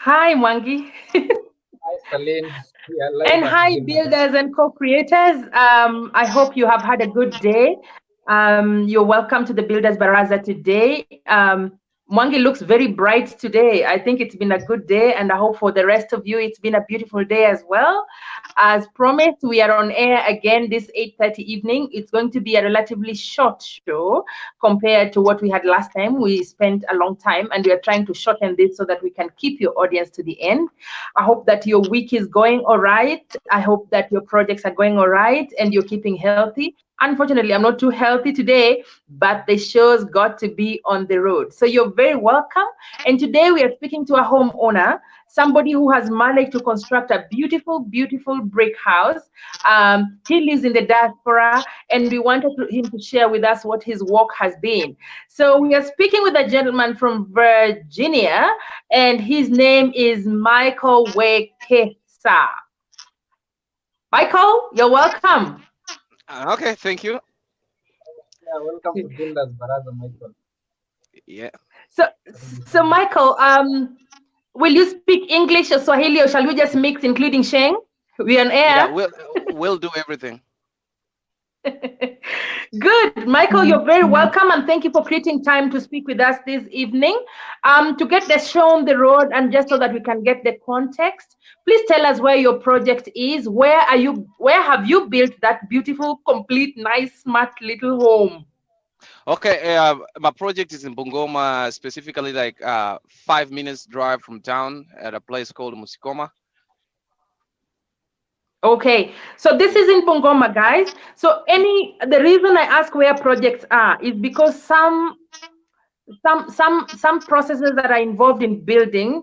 Hi, Mwangi. Hi, Celine. We are live And at hi, Builders. builders and co-creators. I hope you have had a good day. You're welcome to the Builders Baraza today. Mwangi looks very bright today. I think it's been a good day, and I hope for the rest of you, it's been a beautiful day as well. As promised, we are on air again this 8:30 evening. It's going to be a relatively short show compared to what we had last time. We spent a long time, and we are trying to shorten this so that we can keep your audience to the end. I hope that your week is going all right. I hope that your projects are going all right and you're keeping healthy. Unfortunately, I'm not too healthy today, but the show's got to be on the road. So you're very welcome. And today we are speaking to a homeowner, somebody who has managed to construct a beautiful, beautiful brick house. He lives in the diaspora, and we wanted him to share with us what his work has been. So we are speaking with a gentleman from Virginia, and his name is Michael Wekesa. Michael, you're welcome. Okay, thank you. Yeah, welcome to Builders Baraza, Michael. Yeah, So, Karibu so sana. Michael, will you speak English or Swahili, or shall we just mix, including Sheng? We on yeah, air. we'll do everything. Good, Michael. You're very welcome, and thank you for creating time to speak with us this evening. To get the show on the road, and just so that we can get the context, please tell us where your project is. Where are you? Where have you built that beautiful, complete, nice, smart little home? Okay, my project is in Bungoma, specifically like 5 minutes drive from town at a place called Musikoma. Okay, so this Yeah. is in Bungoma, guys. So the reason I ask where projects are is because some processes that are involved in building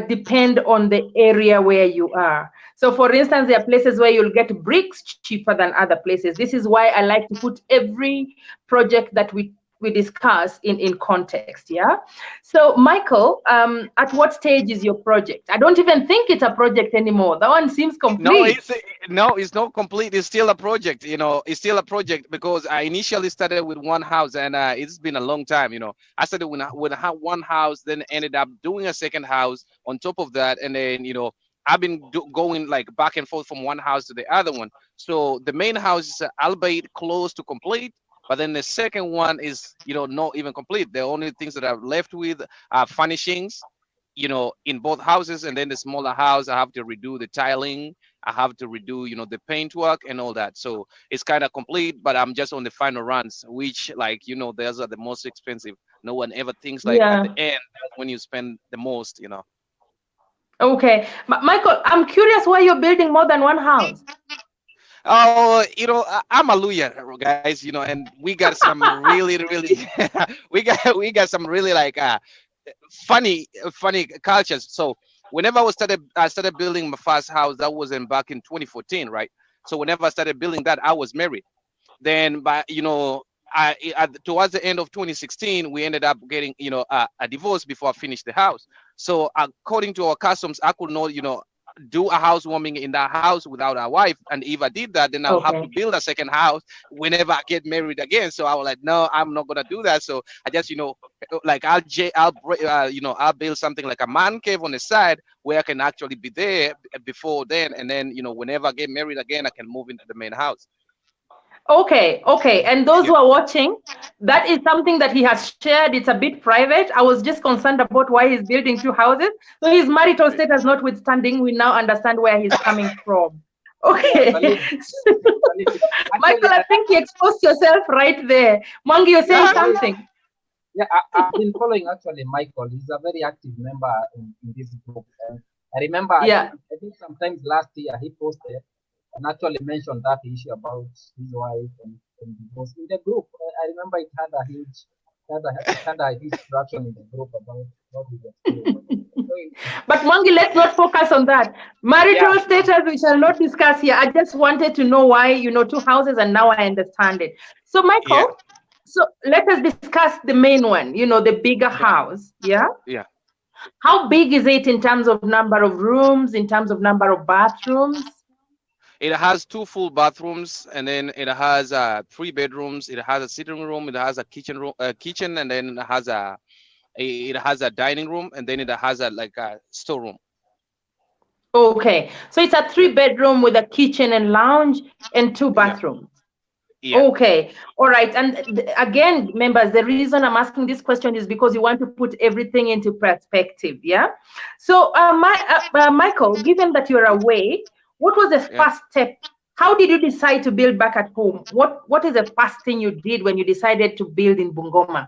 depend on the area where you are. So for instance, there are places where you'll get bricks cheaper than other places. This is why I like to put every project that we discuss in context. Yeah. So Michael, at what stage is your project? I don't even think it's a project anymore. That one seems No, complete. it's not complete. It's still a project. It's still a project because I initially started with one house, and it's been a long time. I started with one house, then ended up doing a second house on top of that, and then I've been going like back and forth from one house to the other one. So the main house is albeit close to complete, but then the second one is not even complete. The only things that I've left with are furnishings, in both houses, and then the smaller house I have to redo the tiling. I have to redo, the paint work and all that. So it's kind of complete, but I'm just on the final runs, which, like, those are the most expensive. No one ever thinks like at the Yeah. end that's when you spend the most. Okay. Michael, I'm curious why you're building more than one house. Oh, I'm a lawyer, guys, and we got some really, really, we got some really like funny cultures. So whenever I started building my first house, that was in back in 2014, right? So whenever I started building that, I was married. Then, by towards the end of 2016, we ended up getting a divorce before I finished the house. So according to our customs, I could not do a housewarming in that house without a wife. And if I did that, then I'll have to Okay. build a second house whenever I get married again. So I was like, no, I'm not gonna do that. So I just like I'll build something like a man cave on the side where I can actually be there before then, and then whenever I get married again, I can move into the main house. Okay, okay. And those Yeah. who are watching, that is something that he has shared. It's a bit private. I was just concerned about why he's building two houses. So his marital status notwithstanding, we now understand where he's coming from. Yeah, Okay. Celine. Celine. Actually, Michael, I think you exposed yourself right there. Mwangi, you're saying Yeah. Celine. something. Yeah, I've been following actually Michael. He's a very active member in this group. And I remember, Yeah. I think sometimes last year he posted and actually mentioned that issue about his wife and divorce in the group. I remember it had a huge traction in the group about what his experience. So, But Mwangi, let's not focus on that. yeah, Marital sure. status, we shall not discuss here. I just wanted to know why, two houses, and now I understand it. So, Yeah. Michael, so let us discuss the main one, the bigger Yeah. house. Yeah. Yeah. How big is it in terms of number of rooms, in terms of number of bathrooms? It has two full bathrooms, and then it has three bedrooms. It has a sitting room. It has a kitchen room, kitchen, and then it has It has a dining room, and then it has a like a storeroom. Okay, so it's a Yeah, 3 bedroom with a kitchen and lounge and 2 yeah, bathrooms. yeah, Okay, all right. And again, members, the reason I'm asking this question is because you want to put everything into perspective. Yeah. So, Michael, given that you're away, what was the yeah. first step? How did you decide to build back at home? What is the first thing you did when you decided to build in Bungoma?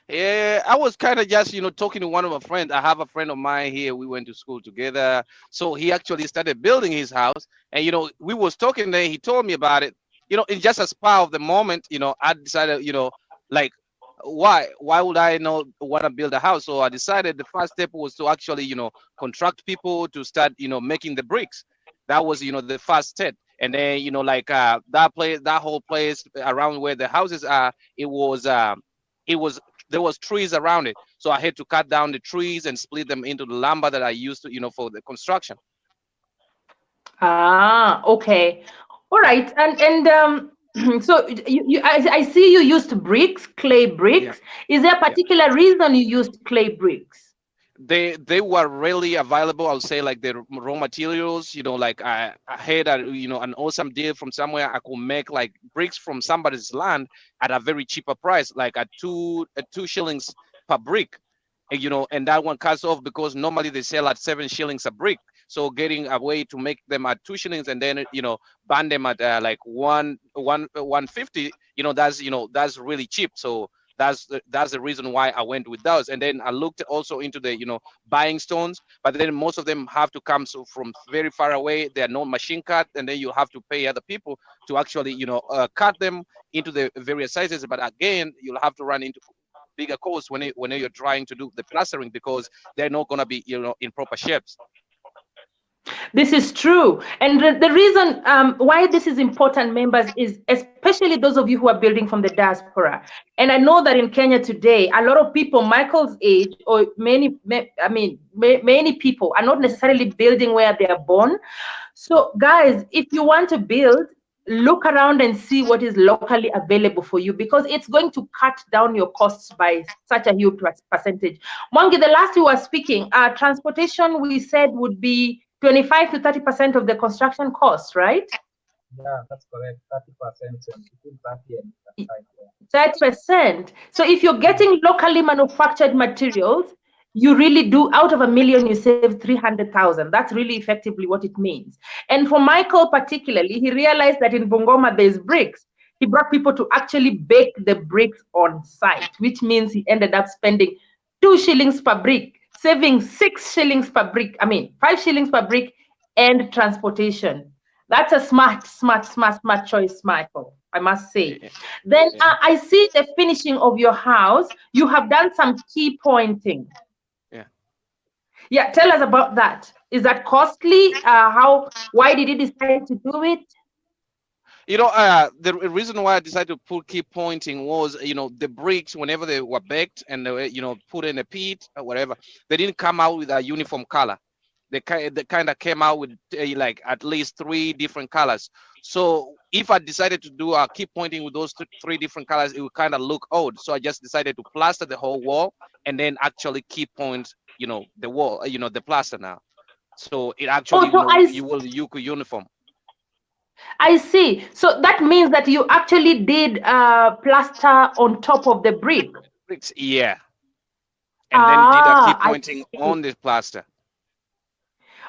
Yeah, I was kind of just, talking to one of my friends. I have a friend of mine here. We went to school together. So he actually started building his house. And, we was talking there. He told me about it. In just a spur of the moment, I decided, like, why would I not want to build a house? So I decided the first step was to actually, contract people to start, making the bricks. That was, the first step. And then, like that place, that whole place around where the houses are, it was, it was there was trees around it, so I had to cut down the trees and split them into the lumber that I used to, for the construction. Ah, okay. All right. So I see you used bricks, clay Yeah, bricks. Is there a yeah. particular reason you used clay bricks? They were really available. I would say like the raw materials. Like I had a an awesome deal from somewhere. I could make like bricks from somebody's land at a very cheaper price, like at 2 shillings per brick. And that one cuts off because normally they sell at 7 shillings a brick. So getting a way to make them at 2 shillings and then ban them at like 150. That's really cheap. So that's the reason why I went with those. And then I looked also into the buying stones, but then most of them have to come so from very far away. They are not machine cut, and then you have to pay other people to actually cut them into the various sizes. But again, you'll have to run into bigger costs when you're trying to do the plastering because they're not going to be in proper shapes. This is true. And the reason why this is important, members, is especially those of you who are building from the diaspora. And I know that in Kenya today, a lot of people, Michael's age, or many people are not necessarily building where they are born. So, guys, if you want to build, look around and see what is locally available for you because it's going to cut down your costs by such a huge percentage. Mwangi, the last you were speaking, transportation we said would be 25 to 30% of the construction cost, right? Yeah, that's correct. 30%, between 30 and 35. Yeah. 30%. So if you're getting locally manufactured materials, you really do, out of 1 million, you save 300,000. That's really effectively what it means. And for Michael particularly, he realized that in Bungoma there's bricks. He brought people to actually bake the bricks on site, which means he ended up spending 2 shillings per brick, saving 6 shillings per brick. I mean, 5 shillings per brick and transportation. That's a smart choice, Michael, I must say. Yeah, Then yeah, I see the finishing of your house. You have done some key pointing. yeah. Yeah, tell us about that. Is that costly? Why did you decide to do it? The reason why I decided to keep pointing was, the bricks, whenever they were baked and they were, put in a pit or whatever, they didn't come out with a uniform color. They kind of came out with like at least three different colors. So if I decided to do a keep pointing with those three different colors, it would kind of look odd. So I just decided to plaster the whole wall and then actually keep point, the wall, the plaster now. So it actually, Oh, so you could uniform. I see. So that means that you actually did plaster on top of the brick. Bricks, yeah, and then did a keep Ah, I pointing see. on the plaster.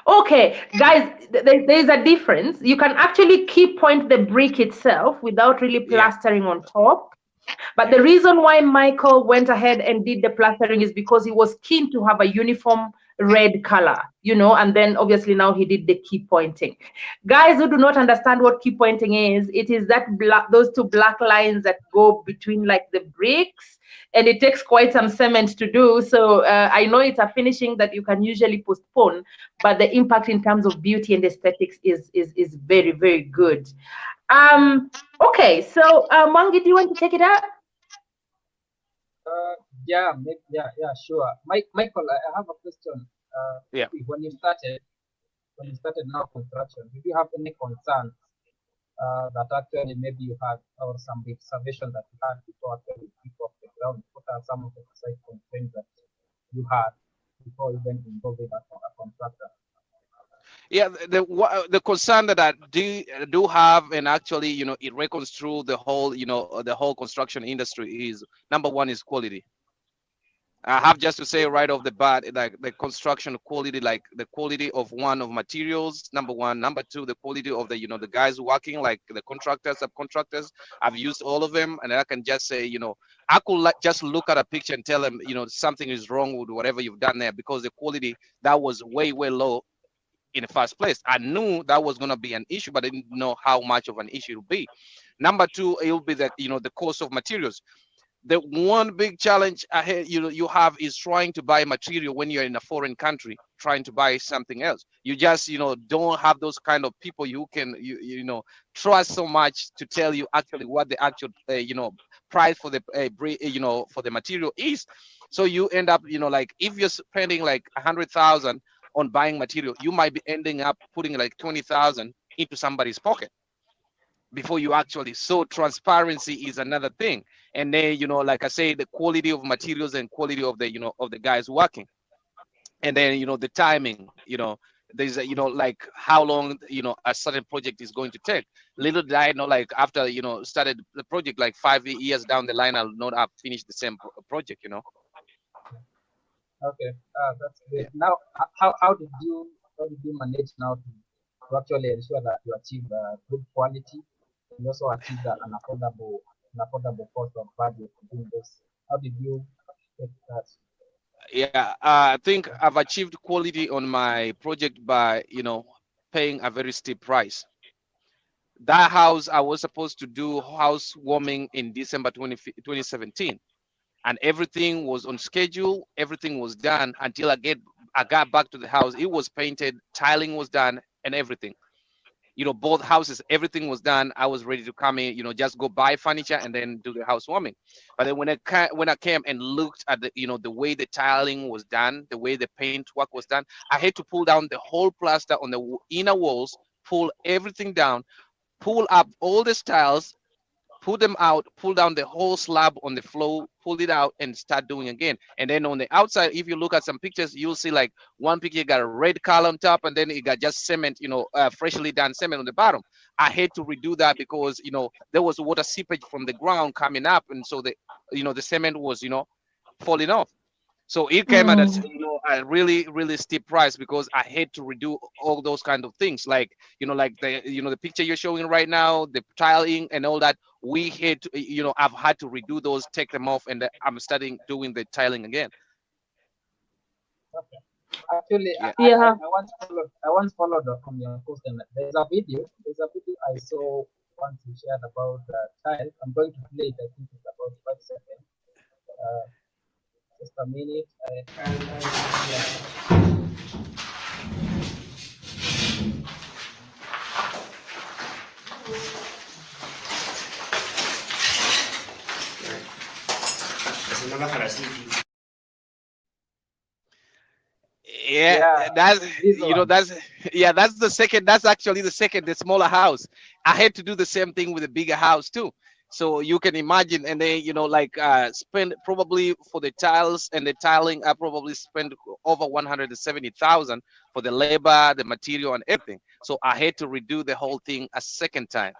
Okay, guys, there's a difference. You can actually key point the brick itself without really Yeah, plastering on top. But yeah, the reason why Michael went ahead and did the plastering is because he was keen to have a uniform red color, and then obviously now he did the key pointing. Guys who do not understand what key pointing is, it is those two black lines that go between like the bricks, and it takes quite some cement to do. So I know it's a finishing that you can usually postpone, but the impact in terms of beauty and aesthetics is very, very good. Um, okay, so Mwangi, do you want to take it up? Yeah, yeah, sure. Michael, I have a question. yeah. Maybe when you started now construction, did you have any concerns that actually maybe you had, or some reservation that you had before actually kick off the ground? What are some of the site constraints that had before even involving a contractor? Yeah, the concern that I do have, and actually, it reconstruct the whole, the whole construction industry is, number one is quality. I have just to say right off the bat, like the construction quality, like the quality of one of materials, number one. Number two, the quality of the, the guys working, like the contractors, subcontractors. I've used all of them, and I can just say, I could just look at a picture and tell them, something is wrong with whatever you've done there, because the quality that was way, way low in the first place. I knew that was going to be an issue, but I didn't know how much of an issue it would be. Number two, it will be the, the cost of materials. The one big challenge ahead you have is trying to buy material when you're in a foreign country, trying to buy something else. You just don't have those kind of people you can trust so much to tell you actually what the actual price for the for the material is. So you end up like, if you're spending like 100,000 on buying material, you might be ending up putting like 20,000 into somebody's pocket before you actually. So transparency is another thing. And then like I say, the quality of materials and quality of the of the guys working. And then the timing, there's a, like how long a certain project is going to take. Little did I know, like after started the project, like 5 years down the line, I'll not have finished the same project. Okay, that's great. Yeah. Now, how did you manage now to actually ensure that you achieve good quality and also achieve an affordable cost of budget for doing this? How did you take that? Yeah, I think I've achieved quality on my project by paying a very steep price. That house, I was supposed to do housewarming in December 2017, and everything was on schedule. Everything was done until I got back to the house. It was painted, tiling was done, and everything. Both houses, everything was done. I was ready to come in, just go buy furniture and then do the housewarming. But then when I came and looked at the, the way the tiling was done, the way the paint work was done, I had to pull down the whole plaster on the inner walls, pull everything down, pull up all the tiles, pull them out, pull down the whole slab on the floor, pull it out, and start doing again. And then on the outside, if you look at some pictures, you'll see like one picture got a red color on top, and then it got just cement, freshly done cement on the bottom. I had to redo that because there was water seepage from the ground coming up, and so the cement was falling off. So it came at a really, really steep price because I had to redo all those kind of things, like like the picture you're showing right now, the tiling and all that. We had to, I've had to redo those, take them off, and I'm starting doing the tiling again. Okay. Actually, Yeah. Yeah. I once followed up on your post, and there's a video I saw once you shared about tile. I'm going to play it. I think it's about 5 seconds. Uh, just a minute. Yeah, Yeah, that's this one. that's yeah, that's the second. That's actually the second, the smaller house. I had to do the same thing with a bigger house too. So you can imagine, and then like spend probably for the tiles and the tiling. I probably spent over 170,000 for the labor, the material, and everything. So I had to redo the whole thing a second time.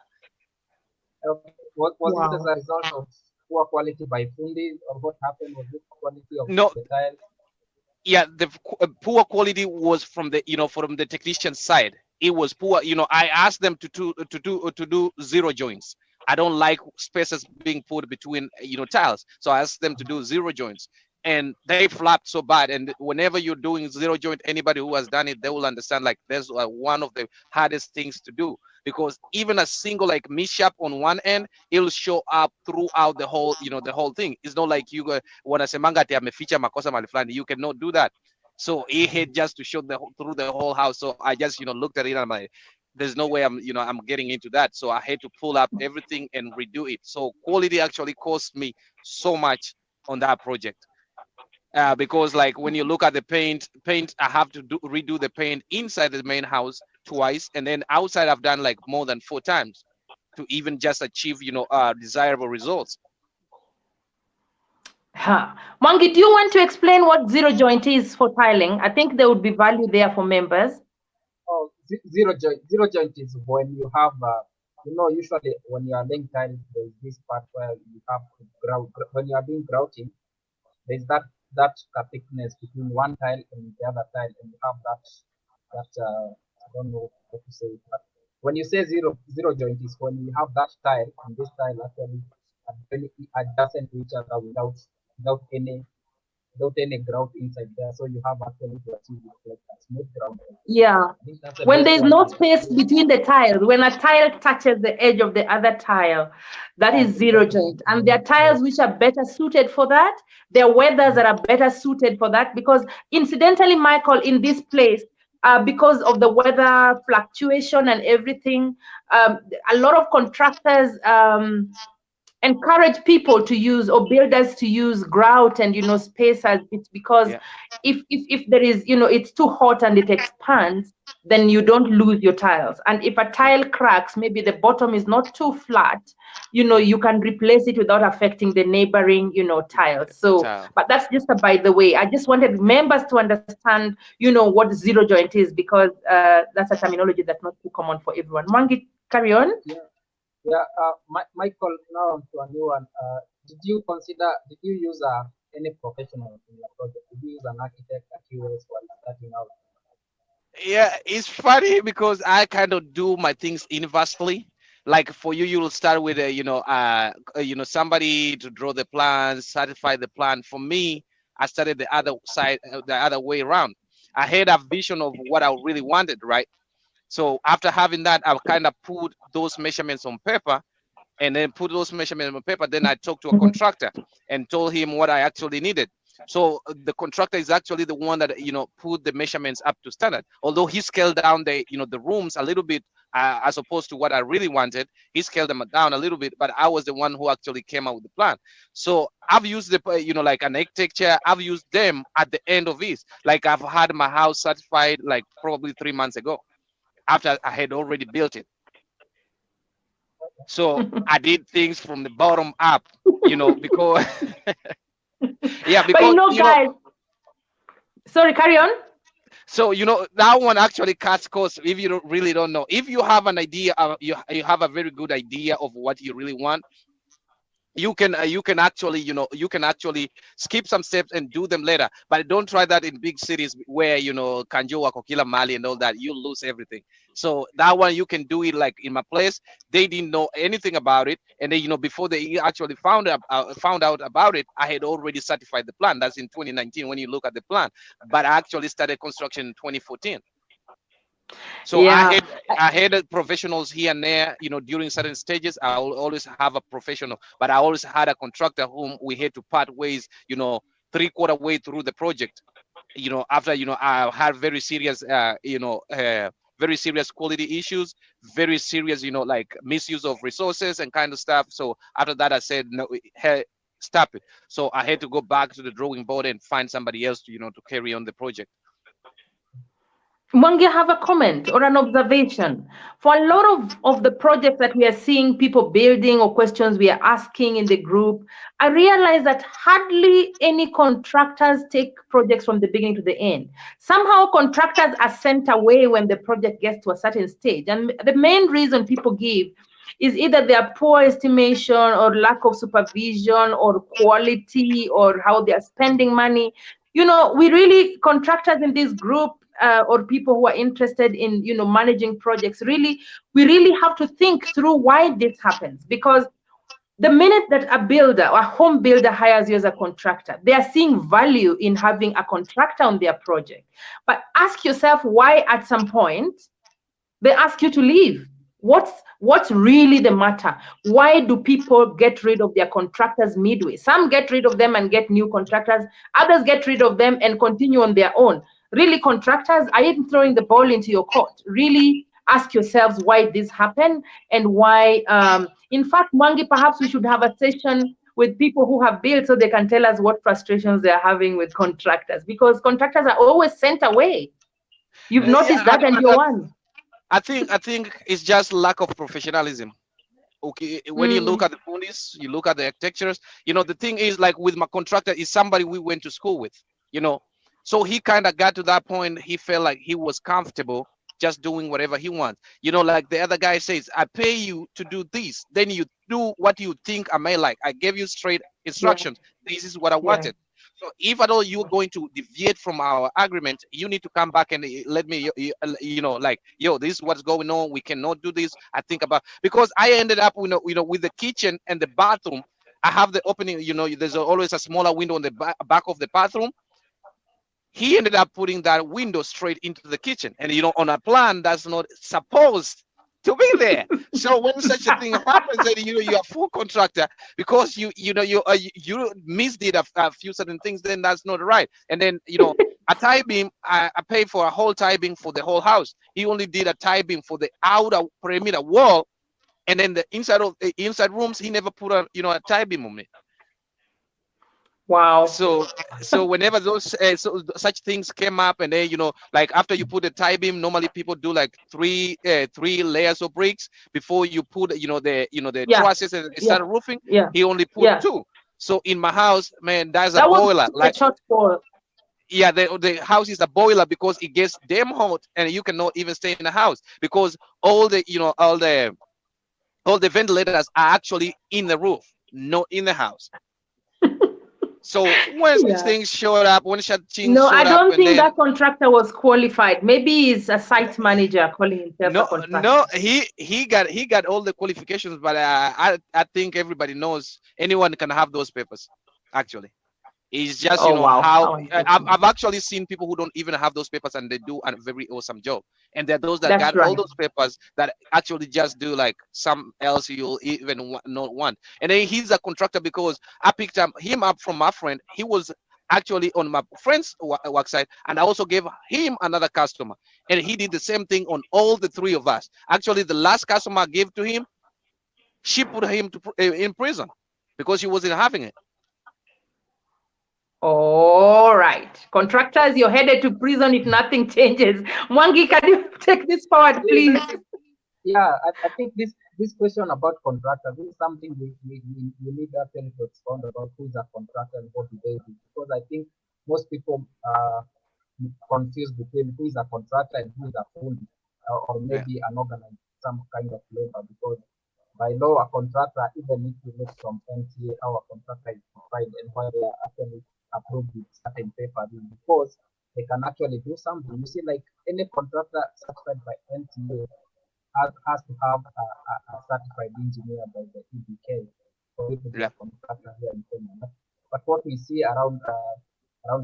Okay. Was it as Wow. a result of poor quality by Fundi, or what happened? Was it quality of No, the tile? yeah, the poor quality was from the from the technician side. It was poor. I asked them to do zero joints. I don't like spaces being put between tiles, so I asked them to do zero joints, and they flapped so bad. And whenever you're doing zero joint, anybody who has done it, they will understand, like, there's one of the hardest things to do, because even a single like mishap on one end, it'll show up throughout the whole the whole thing. It's not like you go wanasemanga ati ameficha makosa mahali fulani. You cannot do that. So it had just to show through the whole house. So I just looked at it and I'm like, there's no way I'm getting into that. So I had to pull up everything and redo it. So quality actually cost me so much on that project. Because like when you look at the paint, I have to redo the paint inside the main house twice, and then outside I've done like more than 4 times to even just achieve desirable results. Mwangi, do you want to explain what zero joint is for tiling? I think there would be value there for members. Oh, zero joint. Zero joint is when you have, usually when you are laying tile, there's this part where you have to grout. When you are doing grouting, there's that thickness between one tile and the other tile, and you have that I don't know how to say it, but when you say zero joint is when you have that tile and this tile actually are very adjacent to each other without any without any grout inside there. So you have actually to achieve it like a smooth ground. Yeah. I think that's the When best there's one no to space explain. between the tiles, when a tile touches the edge of the other tile, that Yeah, is then zero that is joint. And there zero are tiles joint. which are better suited for that. There are weathers that are better suited for that because, incidentally, Michael, in this place, because of the weather fluctuation and everything, um, a lot of contractors encourage people to use or builders to use grout and spacers. It's because Yeah. if there is it's too hot and it expands, then you don't lose your tiles. And if a Yeah. tile cracks, maybe the bottom is not too flat, Yeah. you can replace it without affecting the neighboring tiles. So Child. but that's just a by the way. I just wanted members to understand what zero joint is, because that's a terminology that's not too common for everyone. Mangi, carry on. Yeah, yeah. Michael, now on to a new one. Did you use any professional in your project? Did you use an architect, a QS while starting out? Yeah, it's funny because I kind of do my things universally. Like for you, you'll start with somebody to draw the plan, certify the plan. For me, I started the other side, the other way around. I had a vision of what I really wanted, right? So after having that, I kind of put those measurements on paper, and then put those measurements on paper. Then I talked to a contractor and told him what I actually needed. So the contractor is actually the one that put the measurements up to standard. Although he scaled down the rooms a little bit as opposed to what I really wanted, he scaled them down a little bit. But I was the one who actually came up with the plan. So I've used the like an architecture. I've used them at the end of this. Like I've had my house certified like probably 3 months ago after I had already built it. So I did things from the bottom up, because yeah, But because guys, sorry, carry on. so that one actually cuts costs if you really don't know. If you have an idea, you have a very good idea of what you really want, you can actually skip some steps and do them later, but don't try that in big cities where kanjo wako kila mali and all that. You lose everything. So that one you can do it like in my place. They didn't know anything about it, and then before they actually found out about it, I had already certified the plan. That's in 2019 when you look at the plan, but I actually started construction in 2014. So I Yeah. had I had professionals here and there, during certain stages. I will always have a professional, but I always had a contractor whom we had to part ways, 3/4 way through the project. After I had very serious quality issues, very serious, like misuse of resources and kind of stuff. So after that, I said no, hey, stop it. So I had to go back to the drawing board and find somebody else to carry on the project. Mwangi, have a comment or an observation. For a lot of the projects that we are seeing people building or questions we are asking in the group, I realize that hardly any contractors take projects from the beginning to the end. Somehow contractors are sent away when the project gets to a certain stage. And the main reason people give is either their poor estimation or lack of supervision or quality or how they are spending money. We really, contractors in this group, or people who are interested in managing projects, we really have to think through why this happens. Because the minute that a builder or a home builder hires you as a contractor, they are seeing value in having a contractor on their project. But ask yourself why at some point they ask you to leave. What's really the matter? Why do people get rid of their contractors midway? Some get rid of them and get new contractors. Others get rid of them and continue on their own. Really, contractors, I am throwing the ball into your court. Really ask yourselves why this happened and why. In fact, Mwangi, perhaps we should have a session with people who have built so they can tell us what frustrations they're having with contractors, because contractors are always sent away. You've Yeah, noticed that, and you're one. I think it's just lack of professionalism. Okay, when you look at the fundis, you look at the architectures. The thing is, like with my contractor, is somebody we went to school with. You know, so he kind of got to that point. He felt like he was comfortable just doing whatever he wants. Like the other guy says, I pay you to do this, then you do what you think I may like. I gave you straight Yeah. instructions. This is what I Yeah. wanted. So if at all you're going to deviate from our agreement, you need to come back and let me, like, yo, this is what's going on. We cannot do this. I think about, because I ended up, with the kitchen and the bathroom. I have the opening. There's always a smaller window on the back of the bathroom. He ended up putting that window straight into the kitchen, and on a plan that's not supposed to be there. So when such a thing happens, and you're a full contractor, because you misdid a few certain things, then that's not right. And then a tie beam, I pay for a whole tie beam for the whole house. He only did a tie beam for the outer perimeter wall, and then the inside rooms, he never put a tie beam on it. Wow. So whenever those such things came up, and then like after you put a tie beam, normally people do like three layers of bricks before you put the Yeah. trusses and start roofing. Yeah. He only put Yeah. two. So in my house, man, there's a That was boiler. a Like, shortfall. yeah, the house is a boiler because it gets damn hot, and you cannot even stay in the house because all the ventilators are actually in the roof, not in the house. So when such Yeah. things showed up, No, I don't and think then that contractor was qualified. Maybe he's a site manager calling himself a no, contractor. no, he got all the qualifications, but I think everybody knows anyone can have those papers. Actually, it's just Oh wow. how How I've unfortunate. actually seen people who don't even have those papers and they do a very awesome job. And there are those that That's got all right. those papers that actually just do like some else you'll even not want. And then he's a contractor because I picked him up from my friend. He was actually on my friend's work site, and I also gave him another customer, and he did the same thing on all the three of us. Actually, the last customer I gave to him, she put him in prison because he wasn't having it. All right. Contractors, you're headed to prison if nothing changes. Mwangi, can you take this forward, please? Yeah, I think this question about contractor, this is something we need actually to expound about who is a contractor and what do they do, because I think most people confused between who is a contractor and who is a fully, or Yeah. maybe an organized some kind of labor, because by law a contractor, even if you look from NTA, our contractor is defined and why they are actually approved with certain papers is because they can actually do something. You see, like any contractor certified by NTA has to have a certified engineer by the EBK for you to be Yeah. a contractor here in Kenya. But what we see around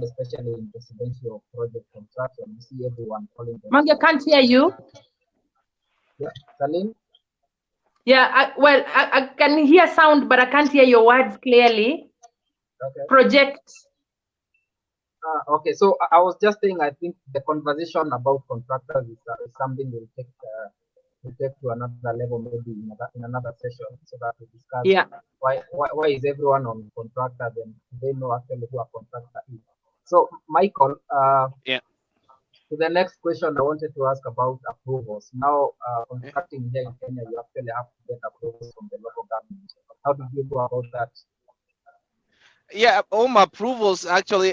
especially in residential project construction, we see everyone calling Mwangi, I themselves. can't hear you. Yeah, Salim? Yeah, I can hear sound, but I can't hear your words clearly. Okay. Project. Okay, so I was just saying, I think the conversation about contractors is something we'll take to another level, maybe in another session, so that we discuss Yeah. why is everyone on contractors and they know actually who a contractor is. So, Michael, Yeah. to the next question, I wanted to ask about approvals. Now, Yeah. contracting here in Kenya, you actually have to get approvals from the local government. How did you go about that? Yeah, all my approvals actually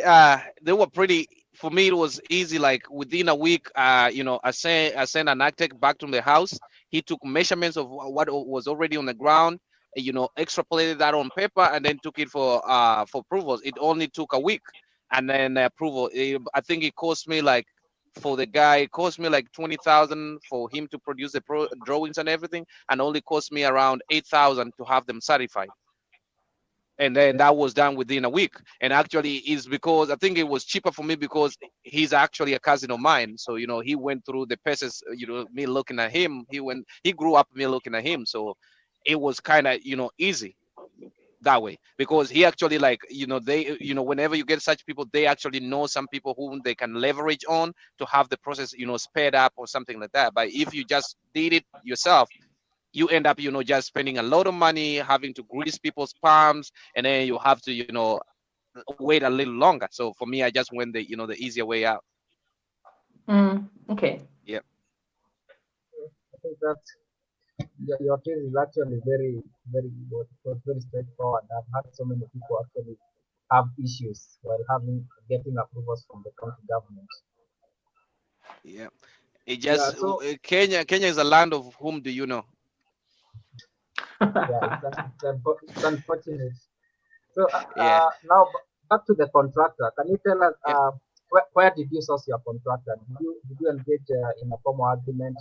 they were pretty, for me it was easy. Like within a week, I sent an architect back to the house. He took measurements of what was already on the ground, extrapolated that on paper, and then took it for approvals. It only took a week, and then the approval, I think it cost me like, for the guy, it cost me like 20,000 for him to produce the drawings and everything, and only cost me around 8,000 to have them certified. And then that was done within a week. And actually is because I think it was cheaper for me because he's actually a cousin of mine. So he went through the paces, me looking at him. He grew up me looking at him. So it was kind of easy that way, because he actually, like, they, whenever you get such people, they actually know some people whom they can leverage on to have the process sped up or something like that. But if you just did it yourself, you end up just spending a lot of money having to grease people's palms, and then you have to wait a little longer. So for me, I just went the easier way out. Okay. Yeah. I think your case is actually was very straightforward. I've had so many people actually have issues while getting approvals from the county government. Yeah. It Yeah, just so Kenya is a land of whom do you know? yeah, it's unfortunate. So Yeah. now back to the contractor. Can you tell us Yeah. where did you source your contractor? Did you engage in a formal agreement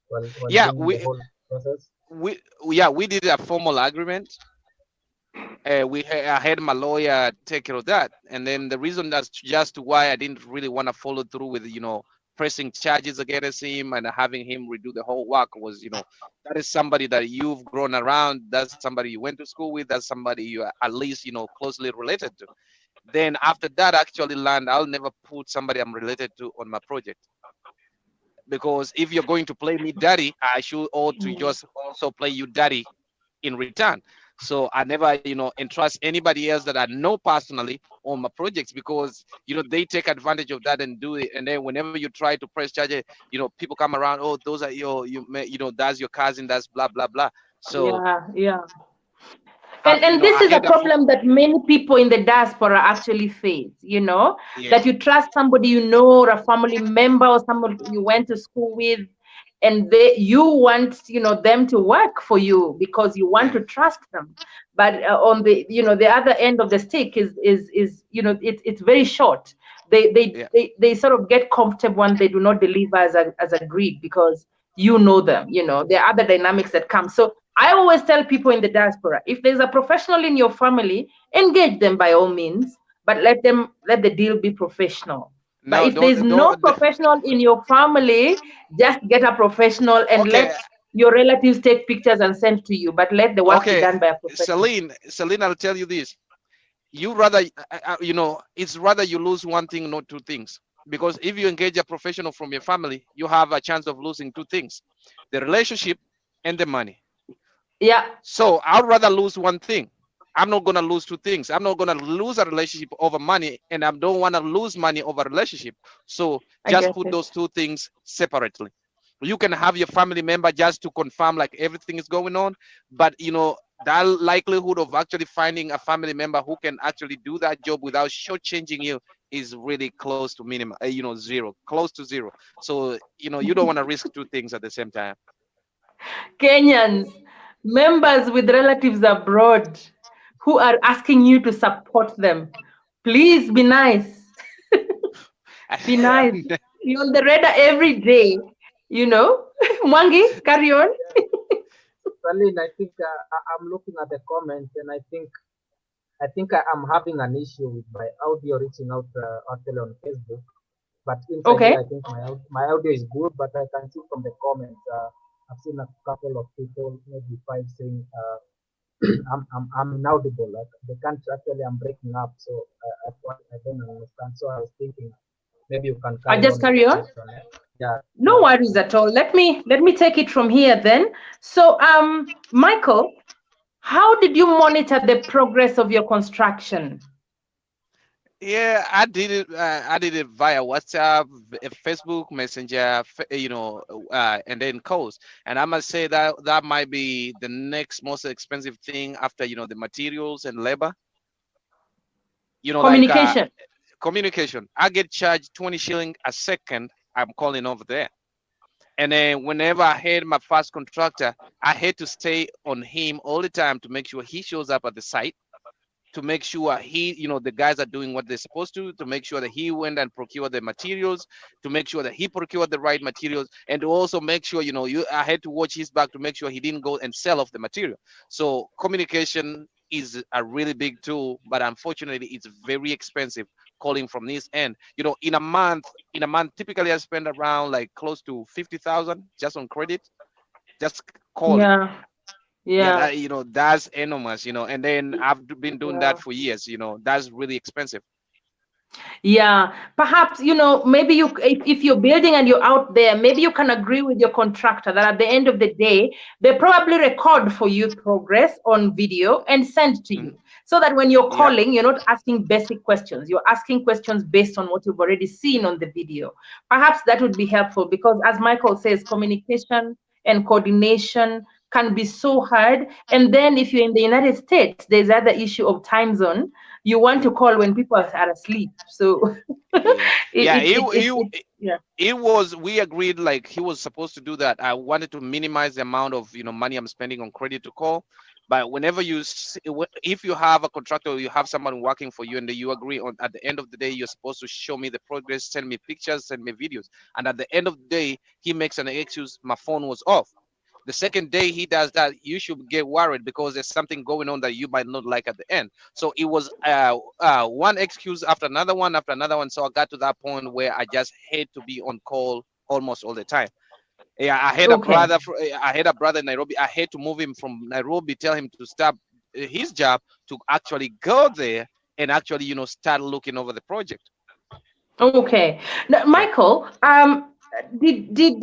while Yeah, doing the whole process? we did a formal agreement. I had my lawyer take care of that, and then the reason that's just why I didn't really want to follow through with pressing charges against him and having him redo the whole work was that is somebody that you've grown around, that's somebody you went to school with, that's somebody you are at least closely related to. Then after that actually land, I'll never put somebody I'm related to on my project, because if you're going to play me daddy, I should ought to just also play you daddy in return. So I never, entrust anybody else that I know personally on my projects, because they take advantage of that and do it. And then whenever you try to press charge, people come around. Oh, those are that's your cousin. That's blah blah blah. So Yeah, yeah. And I this is a had a problem that many people in the diaspora actually face, yeah, that you trust somebody you know, or a family member, or someone you went to school with, and you want, them to work for you because you want yeah, to trust them. But on the other end of the stick is it's very short. yeah. They sort of get comfortable when they do not deliver as agreed, because them. There are other dynamics that come. So I always tell people in the diaspora, if there's a professional in your family, engage them by all means, but let the deal be professional. But No, if there's no don't. professional in your family, just get a professional and Okay, let your relatives take pictures and send to you, but let the work be okay, done by a professional. Celine, I'll tell you this. You rather it's rather you lose one thing, not two things, because if you engage a professional from your family, you have a chance of losing two things: the relationship and the money. Yeah, So I'd rather lose one thing. I'm not gonna lose two things. I'm not gonna lose a relationship over money, and I don't want to lose money over relationship. So I just get put it. those two things separately. You can have your family member just to confirm like everything is going on, but that likelihood of actually finding a family member who can actually do that job without shortchanging you is really close to minimum, zero, close to zero. So you don't want to risk two things at the same time. Kenyans, members with relatives abroad who are asking you to support them, please be nice. Be nice. You're on the radar every day, Mwangi, carry on. Salin, I think I'm looking at the comments, and I think I'm having an issue with my audio reaching out actually on Facebook. But inside here, Okay. I think my audio is good. But I can see from the comments, I've seen a couple of people, maybe five, saying I'm inaudible. Like they can't actually. I'm breaking up, so I don't understand. So I was thinking maybe you can I carry just on with the carry on. section. Eh? Yeah, No yeah. worries at all. Let me take it from here then. So, Michael, how did you monitor the progress of your construction? Yeah, I did it. I did it via WhatsApp, Facebook Messenger, and then calls. And I must say that that might be the next most expensive thing after the materials and labor. Like Communication. communication. I get charged 20 shilling a second. I'm calling over there. And then whenever I had my first contractor, I had to stay on him all the time to make sure he shows up at the site, to make sure the guys are doing what they're supposed to make sure that he went and procured the materials, to make sure that he procured the right materials, and to also make sure, I had to watch his back to make sure he didn't go and sell off the material. So communication is a really big tool, but unfortunately it's very expensive calling from this end. In a month, typically I spend around like close to 50,000 just on credit, just calling. Yeah, Yeah, yeah, that's enormous, and then I've been doing yeah. that for years. That's really expensive. Yeah, perhaps, maybe if you're building and you're out there, maybe you can agree with your contractor that at the end of the day, they probably record for you progress on video and send to Mhm. you. So that when you're Yeah. calling, you're not asking basic questions. You're asking questions based on what you've already seen on the video. Perhaps that would be helpful because, as Michael says, communication and coordination can be so hard. And then if you're in the United States, there's other issue of time zone. You want to call when people are asleep. So Yeah, yeah. yeah. It was, we agreed like he was supposed to do that. I wanted to minimize the amount of money I'm spending on credit to call. But whenever if you have a contractor or you have someone working for you and you agree on, at the end of the day you're supposed to show me the progress, send me pictures, send me videos, and at the end of the day he makes an excuse, my phone was off. The second day he does that, you should get worried because there's something going on that you might not like at the end. So it was one excuse after another one. So I got to that point where I just hate to be on call almost all the time. Yeah, Okay. I had a brother in Nairobi. I had to move him from Nairobi, tell him to stop his job to actually go there and actually start looking over the project. Okay. Now, Yeah. Michael, did did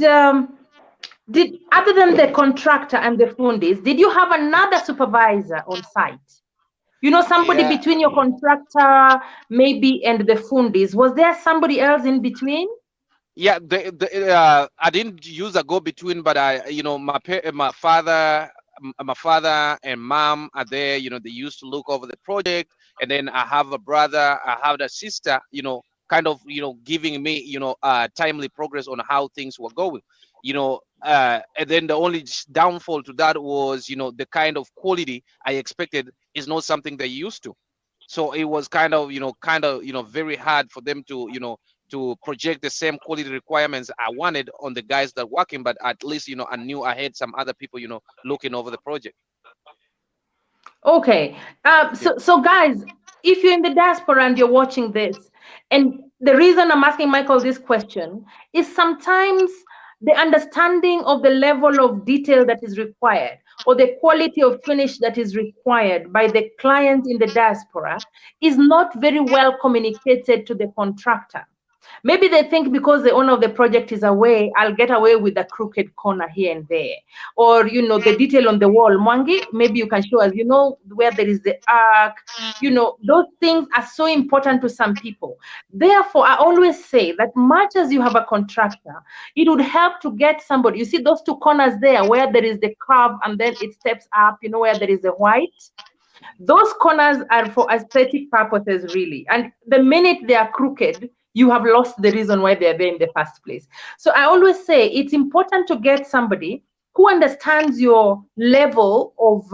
did other than the contractor and the fundis, did you have another supervisor on site? Somebody Yeah. between your contractor maybe and the fundis. Was there somebody else in between? Yeah, I didn't use a go between, but my father and mom are there. They used to look over the project, and then I have a brother, I have a sister. Kind of giving me timely progress on how things were going. And then the only downfall to that was the kind of quality I expected is not something they used to. So it was kind of very hard for them to project the same quality requirements I wanted on the guys that working, but at least I knew I had some other people looking over the project. Okay. Yeah. So guys, if you're in the diaspora and you're watching this, and the reason I'm asking Michael this question is sometimes the understanding of the level of detail that is required or the quality of finish that is required by the client in the diaspora is not very well communicated to the contractor. Maybe they think because the owner of the project is away, I'll get away with a crooked corner here and there. Or, the detail on the wall. Mwangi, maybe you can show us, where there is the arc. Those things are so important to some people. Therefore, I always say that much as you have a contractor, it would help to get somebody. You see those two corners there where there is the curve and then it steps up, where there is the white. Those corners are for aesthetic purposes, really. And the minute they are crooked, you have lost the reason why they're there in the first place. So I always say it's important to get somebody who understands your level of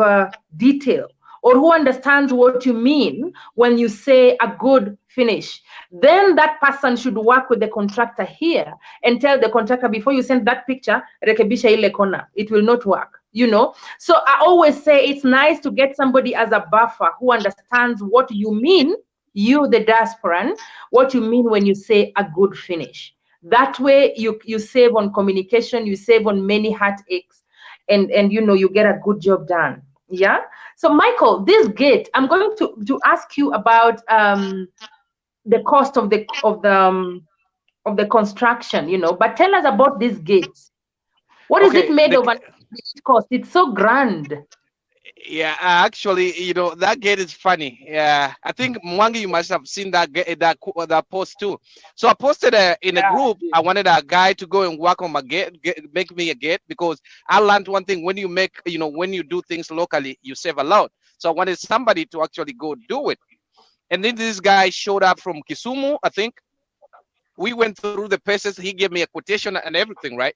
detail or who understands what you mean when you say a good finish. Then that person should work with the contractor here and tell the contractor, before you send that picture, rekebisha ile kona. It will not work. So I always say it's nice to get somebody as a buffer who understands what you mean, you the diasporan, what you mean when you say a good finish. That way you save on communication, you save on many heartaches, and you get a good job done. Yeah. So Michael, this gate, I'm going to ask you about the cost of the construction, but tell us about this gate. What is it Okay. made of and it cost? It's so grand. Yeah, actually, that gate is funny. Yeah, I think Mwangi, you must have seen that post too. So I posted in a Yeah, I group. did. I wanted a guy to go and work on my gate, make me a gate, because I learned one thing: when you do things locally, you save a lot. So I wanted somebody to actually go do it. And then this guy showed up from Kisumu, I think. We went through the paces. He gave me a quotation and everything, right?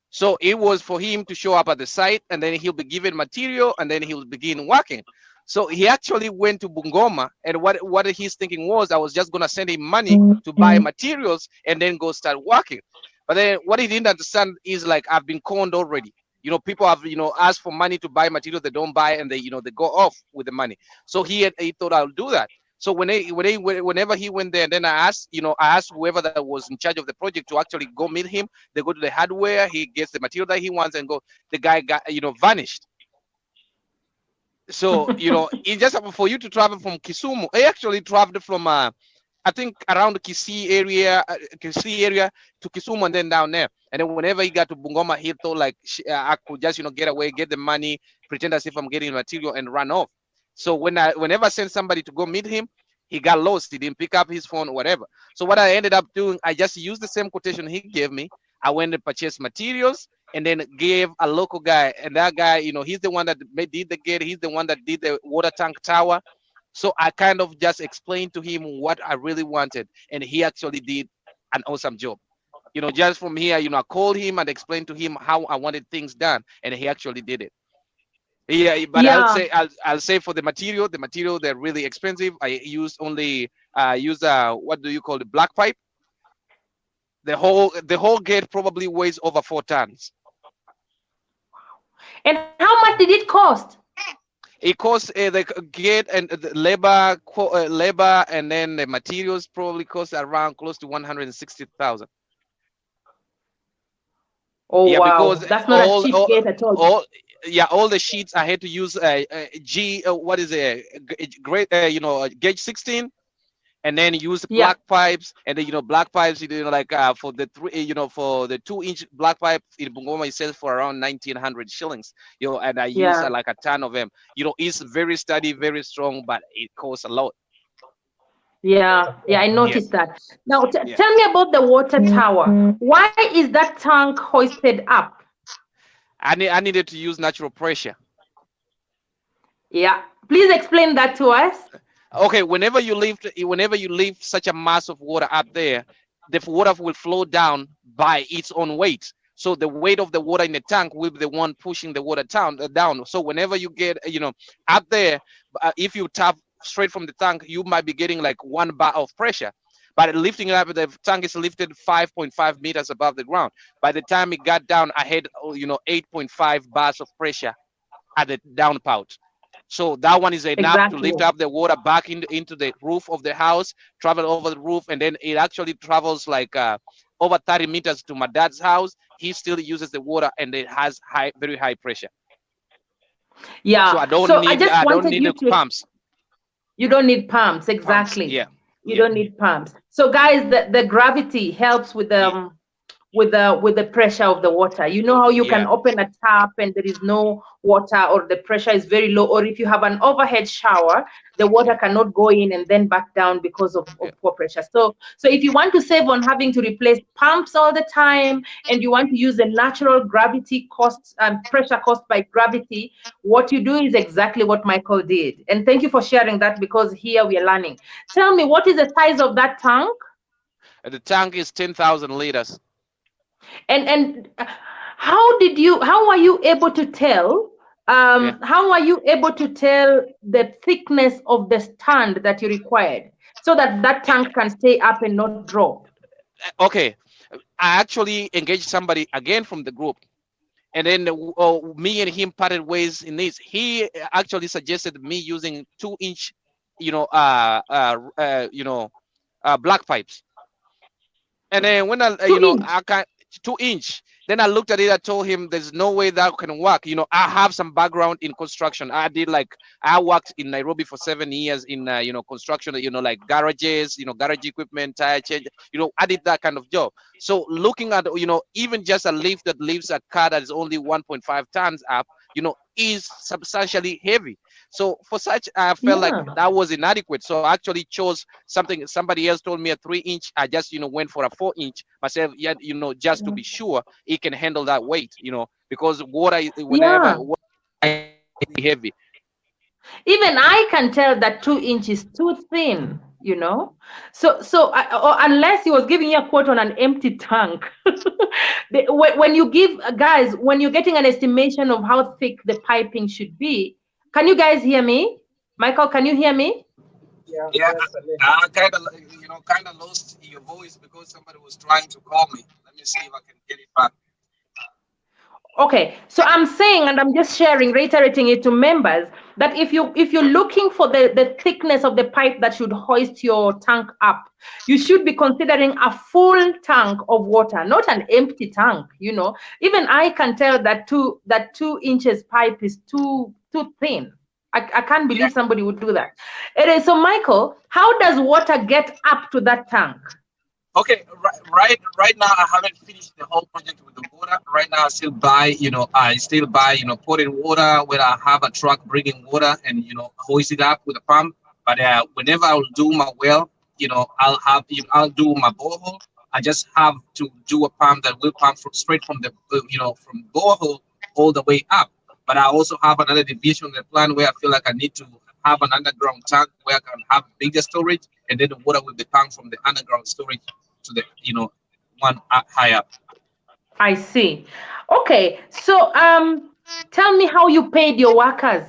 So it was for him to show up at the site, and then he'll be given material, and then he'll begin working. So he actually went to Bungoma, and what his thinking was, I was just gonna send him money to buy materials and then go start working. But then what he didn't understand is, like, I've been conned already. People have asked for money to buy material, they don't buy, and they go off with the money. So he thought I'll do that. So whenever he went there, then I asked whoever that was in charge of the project to actually go meet him. They go to the hardware, he gets the material that he wants, and go. The guy got vanished. So it just happened for you to travel from Kisumu. I actually traveled from I think around Kisii area to Kisumu and then down there. And then whenever he got to Bungoma, he thought like I could just get away, get the money, pretend as if I'm getting material, and run off. So whenever I sent somebody to go meet him, he got lost. He didn't pick up his phone or whatever. So what I ended up doing, I just used the same quotation he gave me. I went and purchased materials, and then gave a local guy, and that guy, he's the one that did the gate, he's the one that did the water tank tower. So I kind of just explained to him what I really wanted, and he actually did an awesome job. Just from here, I called him and explained to him how I wanted things done, and he actually did it. Yeah, but Yeah. I'll say for the material they're really expensive. I use only use what do you call the black pipe. The whole gate probably weighs over 4 tons. And how much did it cost? It costs the gate and the labor, and then the materials probably cost around close to 160,000. Oh Yeah, wow, because that's not a cheap gate at all. all the sheets I had to use what is it, great gauge 16, and then use Yeah, black pipes, and then black pipes, like for the for the 2-inch black pipe in Bungoma, it sells for around 1,900 shillings. And I use yeah, like a ton of them. It's very sturdy, very strong, but it costs a lot. yeah, yeah. I Yeah, noticed that. Now, yeah. tell me about the water tower. Why is that tank hoisted up? I needed to use natural pressure. Yeah, please explain that to us. Okay, whenever you leave such a mass of water up there, the water will flow down by its own weight. So the weight of the water in the tank will be the one pushing the water down. So whenever you get up there, if you tap straight from the tank, you might be getting like 1 bar of pressure. But lifting it up, the tank is lifted 5.5 meters above the ground. By the time it got down, I had 8.5 bars of pressure at the downspout. So that one is enough to Exactly. lift up the water back into the roof of the house, travel over the roof, and then it actually travels like over 30 meters to my dad's house. He still uses the water, and it has very high pressure. So Yeah. So I just I don't wanted need you the to. pumps. You don't need pumps, Pumps. exactly. Yeah. You Yeah. don't need pumps. So guys, the gravity helps with Yeah. with the pressure of the water. You know how you Yeah. can open a tap and there is no water, or the pressure is very low, or if you have an overhead shower, the water Yeah. cannot go in and then back down because Yeah. of poor pressure. So if you want to save on having to replace pumps all the time, and you want to use the natural gravity cost and pressure cost by gravity, what you do is exactly what Michael did. And thank you for sharing that, because here we are learning. Tell me, what is the size of that tank? The tank is 10,000 liters. And how are you able to tell, Yeah. how are you able to tell the thickness of the stand that you required, so that that tank can stay up and not drop? Okay. I actually engaged somebody again from the group, and then me and him parted ways in this. He actually suggested me using 2-inch, you know, black pipes. And then when Two inch. I can 2-inch. Then I looked at it. I told him there's no way that can work. I have some background in construction. I worked in Nairobi for 7 years in construction. Like garages, garage equipment, tire change. I did that kind of job. So looking at even just a lift that lifts a car that is only 1.5 tons up, is substantially heavy. So for such, I felt like Yeah. that was inadequate. So I actually chose something. Somebody else told me a 3-inch. I just went for a 4-inch myself. Yeah, just to be sure it can handle that weight. Because water whenever Yeah, water is really heavy. even I can tell that 2 inch is too thin, or unless he was giving you a quote on an empty tank. When you give guys, when you're getting an estimation of how thick the piping should be, can you guys hear me? Michael, can you hear me? Yeah, Yeah, yes, Celine. I kind of lost your voice because somebody was trying to call me. Let me see if I can get it back. Okay, so I'm saying, and I'm just sharing, reiterating it to members, that if you're looking for the thickness of the pipe that should hoist your tank up, you should be considering a full tank of water, not an empty tank. Even I can tell that 2 inches pipe is too thin. I can't Yeah. believe somebody would do that. It is. So Michael, how does water get up to that tank? Okay, right now I haven't finished the whole project with the water. Right now I still buy potted water where I have a truck bringing water and hoist it up with a pump. But whenever I'll do my well, I'll do my borehole. I just have to do a pump that will pump straight from the from borehole all the way up. But I also have another division of the plan where I feel like I need to have an underground tank where I can have bigger storage, and then the water will be pumped from the underground storage to the one high up. I see. Okay, so tell me how you paid your workers.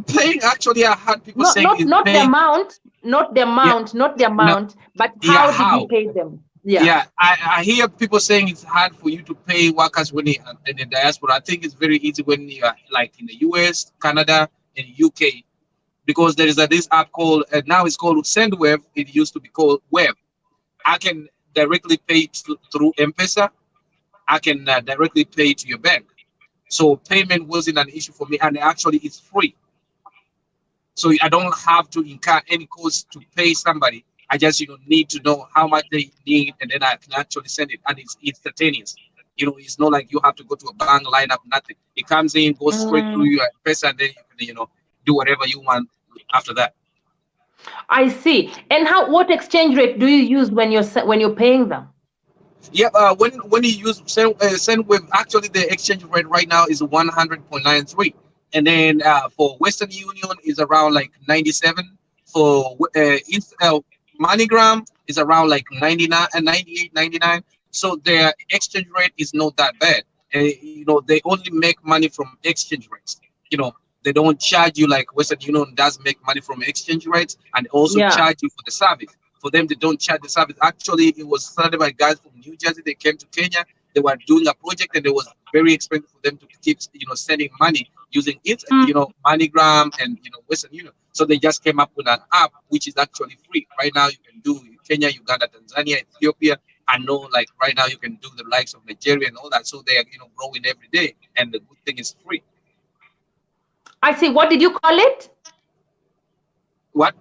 Paying, actually, I had people Not saying not is not the paying. amount, not the Yeah, amount, not the no, amount, but yeah, how did you how? pay them? Yeah. Yeah, I hear people saying it's hard for you to pay workers when you are in the diaspora. I think it's very easy when you are like in the US, Canada, and UK, because there is this app called now it's called SendWave. It used to be called Wave. I can directly pay through M-Pesa. I can directly pay to your bank. So payment wasn't an issue for me, and actually it's free. So I don't have to incur any cost to pay somebody. I just need to know how much they need, and then I can actually send it, and it's instantaneous. It's not like you have to go to a bank, line up, nothing. It comes in, goes straight through Mm, your person, and then you can do whatever you want after that. I see. And what exchange rate do you use when you're paying them? Yeah, when you use SendWave, actually the exchange rate right now is 100.93, and then for Western Union is around like 97. For MoneyGram is around like 99 and 98, 99. So their exchange rate is not that bad. They only make money from exchange rates. You know, they don't charge you like Western Union does make money from exchange rates, and also Yeah. charge you for the service. For them, they don't charge the service. Actually, it was started by guys from New Jersey. They came to Kenya. They were doing a project, and it was very expensive for them to keep, sending money using it, MoneyGram and Western Union. So they just came up with an app which is actually free. Right now, you can do Kenya, Uganda, Tanzania, Ethiopia. I know, like right now, you can do the likes of Nigeria and all that. So they are, growing every day, and the good thing is free. I see. What did you call it? What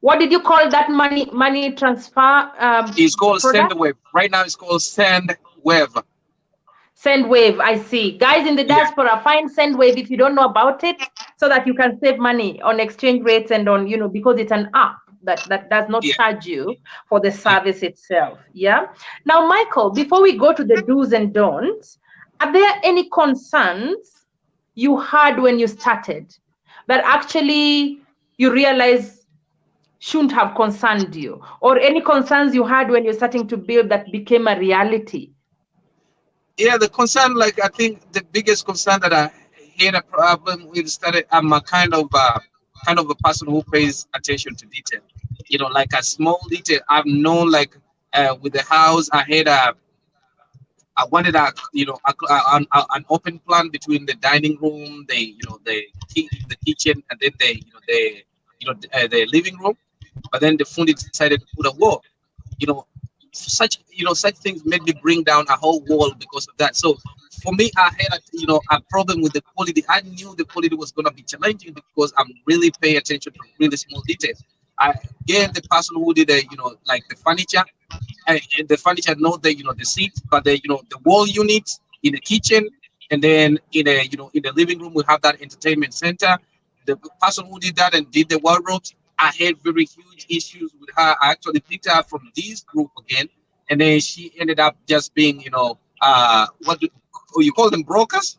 What did you call that money transfer is called product? SendWave? Right now, it's called SendWave. Sendwave, I see. Guys in the Yeah, diaspora, find Sendwave if you don't know about it, so that you can save money on exchange rates and on, because it's an app that does not yeah, charge you for the yeah. service itself. Yeah. Now, Michael, before we go to the do's and don'ts, are there any concerns you had when you started that actually you realize shouldn't have concerned you, or any concerns you had when you're starting to build that became a reality? Yeah, the concern, like I think the biggest concern that I had a problem with started. I'm a kind of a person who pays attention to detail. Like a small detail. I've known, like with the house, I wanted an open plan between the dining room, the kitchen, and then the living room. But then the fundi decided to put a wall. You know, such things made me bring down a whole wall because of that. So for me, I had a problem with the quality. I knew the quality was going to be challenging because I'm really paying attention to really small details. I gave the person who did like the furniture, and the furniture, not the seats, but the wall units in the kitchen, and then in the living room we have that entertainment center. The person who did that and did the wardrobes, I had very huge issues with her. I actually picked her up from this group again, and then she ended up just being you call them brokers.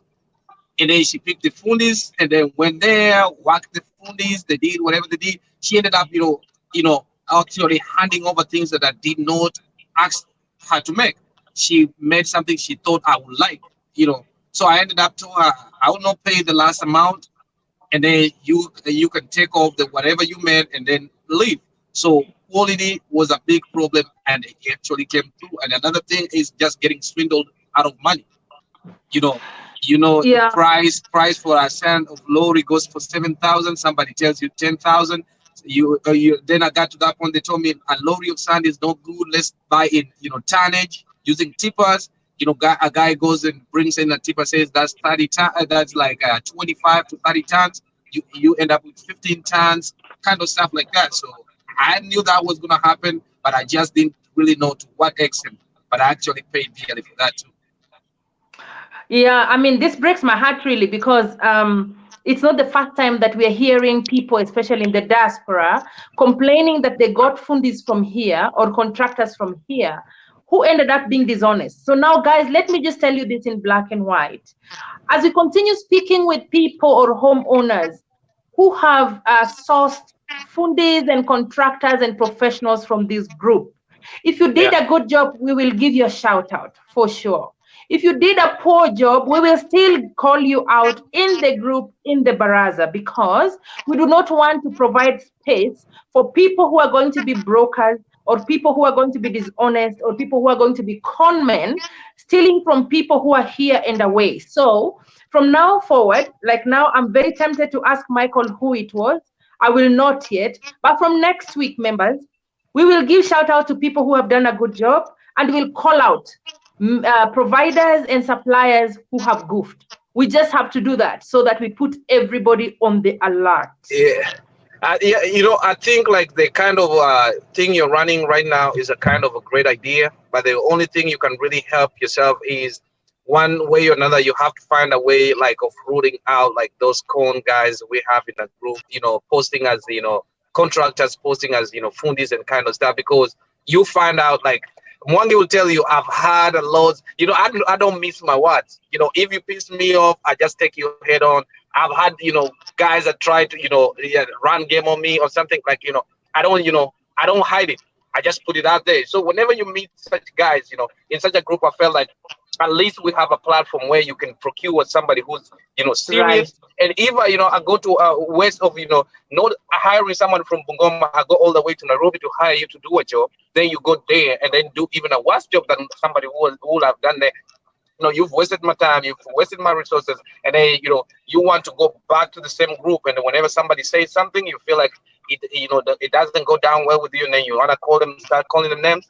And then she picked the fundis and then went there, worked the fundis. They did whatever they did. She ended up, actually handing over things that I did not ask her to make. She made something she thought I would like. So I ended up to her, I will not pay the last amount, and then you can take off the whatever you made and then leave. So quality was a big problem, and it actually came through. And another thing is just getting swindled out of money. you know the Yeah. price for a sand of lorry goes for 7,000. Somebody tells you 10,000. You then I got to that point. They told me a lorry of sand is not good. Let's buy in tonnage using tippers. A guy goes and brings in a tipper, says that's 30 ton, that's like 25 to 30 tons. You end up with 15 tons, kind of stuff like that. So I knew that was gonna happen, but I just didn't really know to what extent. But I actually paid dearly for that too. Yeah, I mean, this breaks my heart really, because it's not the first time that we are hearing people, especially in the diaspora, complaining that they got fundis from here or contractors from here who ended up being dishonest. So now, guys, let me just tell you this in black and white. As we continue speaking with people or homeowners who have sourced fundis and contractors and professionals from this group, if you did a good job, we will give you a shout out for sure. If you did a poor job, we will still call you out in the group, in the Baraza, because we do not want to provide space for people who are going to be brokers or people who are going to be dishonest or people who are going to be con men, stealing from people who are here and away. So from now forward, like now, I'm very tempted to ask Michael who it was. I will not yet, but from next week, members, we will give shout out to people who have done a good job, and we'll call out providers and suppliers who have goofed. We just have to do that so that we put everybody on the alert. Yeah. Yeah, I think like the kind of thing you're running right now is a kind of a great idea, but the only thing you can really help yourself is one way or another. You have to find a way like of rooting out like those con guys we have in a group, posting as, contractors, posting as, fundis and kind of stuff, because you find out like Mwangi will tell you, I've had a lot, I don't miss my words. If you piss me off, I just take you head on. I've had, guys that try to, run game on me or something like, I don't hide it. I just put it out there. So whenever you meet such guys, in such a group, I felt like at least we have a platform where you can procure somebody who's, serious. Right. And if I go to west of, not hiring someone from Bungoma, I go all the way to Nairobi to hire you to do a job. Then you go there and then do even a worse job than somebody who will have done there. You've wasted my time, you've wasted my resources, and then you want to go back to the same group, and whenever somebody says something, you feel like it doesn't go down well with you, and then you want to start calling them names.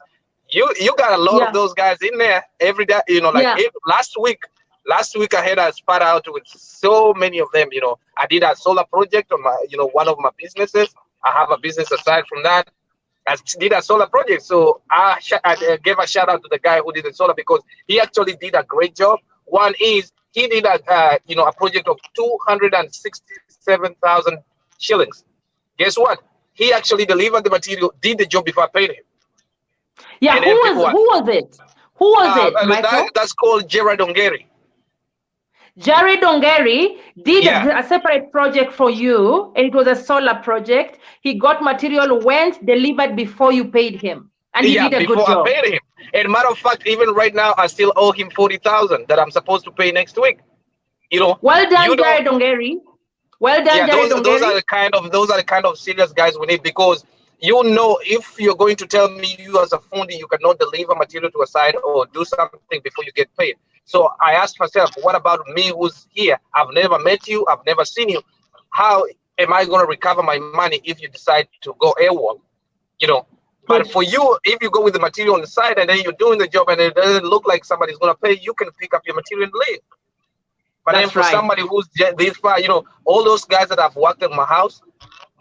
You got a lot of those guys in there every day. Last week I had a spot out with so many of them. I did a solar project on my one of my businesses. I have a business aside from that. I did a solar project, so I gave a shout out to the guy who did the solar, because he actually did a great job. One is he did a project of 267,000 shillings. Guess what? He actually delivered the material, did the job before I paid him. Yeah, who was it? Who was it, Michael? That's called Gerard Ongeri. Jared Ongeri did a separate project for you, and it was a solar project. He got material, went, delivered before you paid him, and he did a good job. Before I paid him. And matter of fact, even right now, I still owe him 40,000 that I'm supposed to pay next week. Well done, Jared Ongeri. Well done, Jared Ongeri. Those are the kind of serious guys we need, because if you're going to tell me you as a fundi you cannot deliver material to a site or do something before you get paid. So I asked myself, what about me who's here? I've never met you, I've never seen you. How am I going to recover my money if you decide to go AWOL? But for you, if you go with the material on the side and then you're doing the job and it doesn't look like somebody's going to pay, you can pick up your material and leave. But then for somebody who's this far, all those guys that have worked in my house,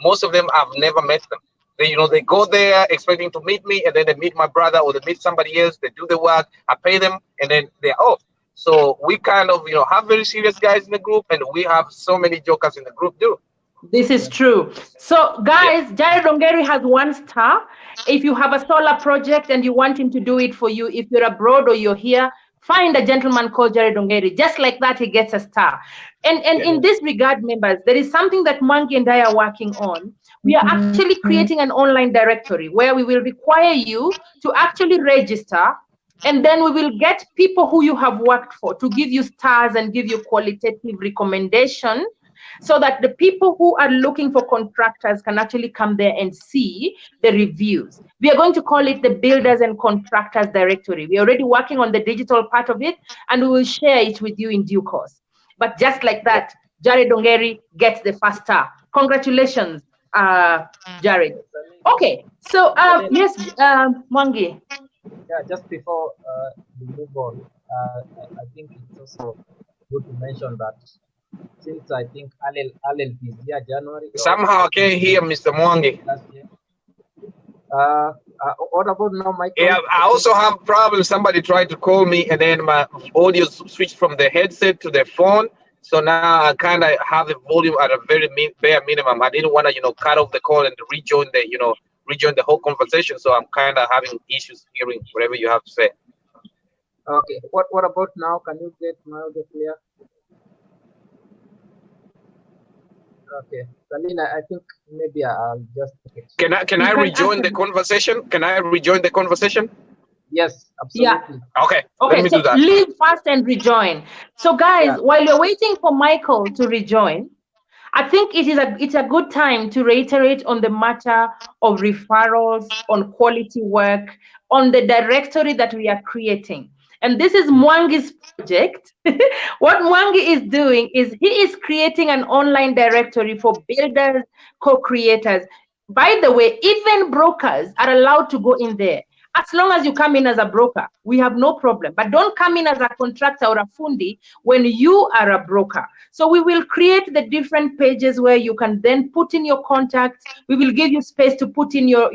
most of them I've never met them. They go there expecting to meet me, and then they meet my brother or they meet somebody else. They do the work, I pay them, and then they're off. So we kind of, have very serious guys in the group, and we have so many jokers in the group too. This is true. So guys, Jared Ongeri has 1 star. If you have a solar project and you want him to do it for you, if you're abroad or you're here, find a gentleman called Jared Ongeri. Just like that, he gets a star. And in this regard, members, there is something that Mwangi and I are working on. We are actually creating an online directory where we will require you to actually register, and then we will get people who you have worked for to give you stars and give you qualitative recommendation, so that the people who are looking for contractors can actually come there and see the reviews. We are going to call it the Builders and Contractors Directory. We're already working on the digital part of it, and we will share it with you in due course. But just like that, Jared Ongeri gets the 1 star. Congratulations, Jared. Okay, so yes, Mwangi. Yeah, just before we move on, I think it's also good to mention that since I think Alel is here January. Somehow I can't hear Mr. Mwangi. What about now, Michael? Yeah, I also have problems. Somebody tried to call me, and then my audio switched from the headset to the phone. So now I kind of have the volume at a very bare minimum. I didn't want to, cut off the call and rejoin the whole conversation. So I'm kind of having issues hearing whatever you have to say. Okay. What about now? Can you get clear? Okay. Salina, I think maybe I'll just take it. Can I rejoin the conversation? Can I rejoin the conversation? Yes, absolutely. Yeah. Okay. Okay, Let me so do that. leave first and rejoin. So guys, while you're waiting for Michael to rejoin, I think it's a good time to reiterate on the matter of referrals, on quality work, on the directory that we are creating. And this is Mwangi's project. What Mwangi is doing is he is creating an online directory for builders, co-creators. By the way, even brokers are allowed to go in there. As long as you come in as a broker, we have no problem. But don't come in as a contractor or a fundi when you are a broker. So we will create the different pages where you can then put in your contacts. We will give you space to put in your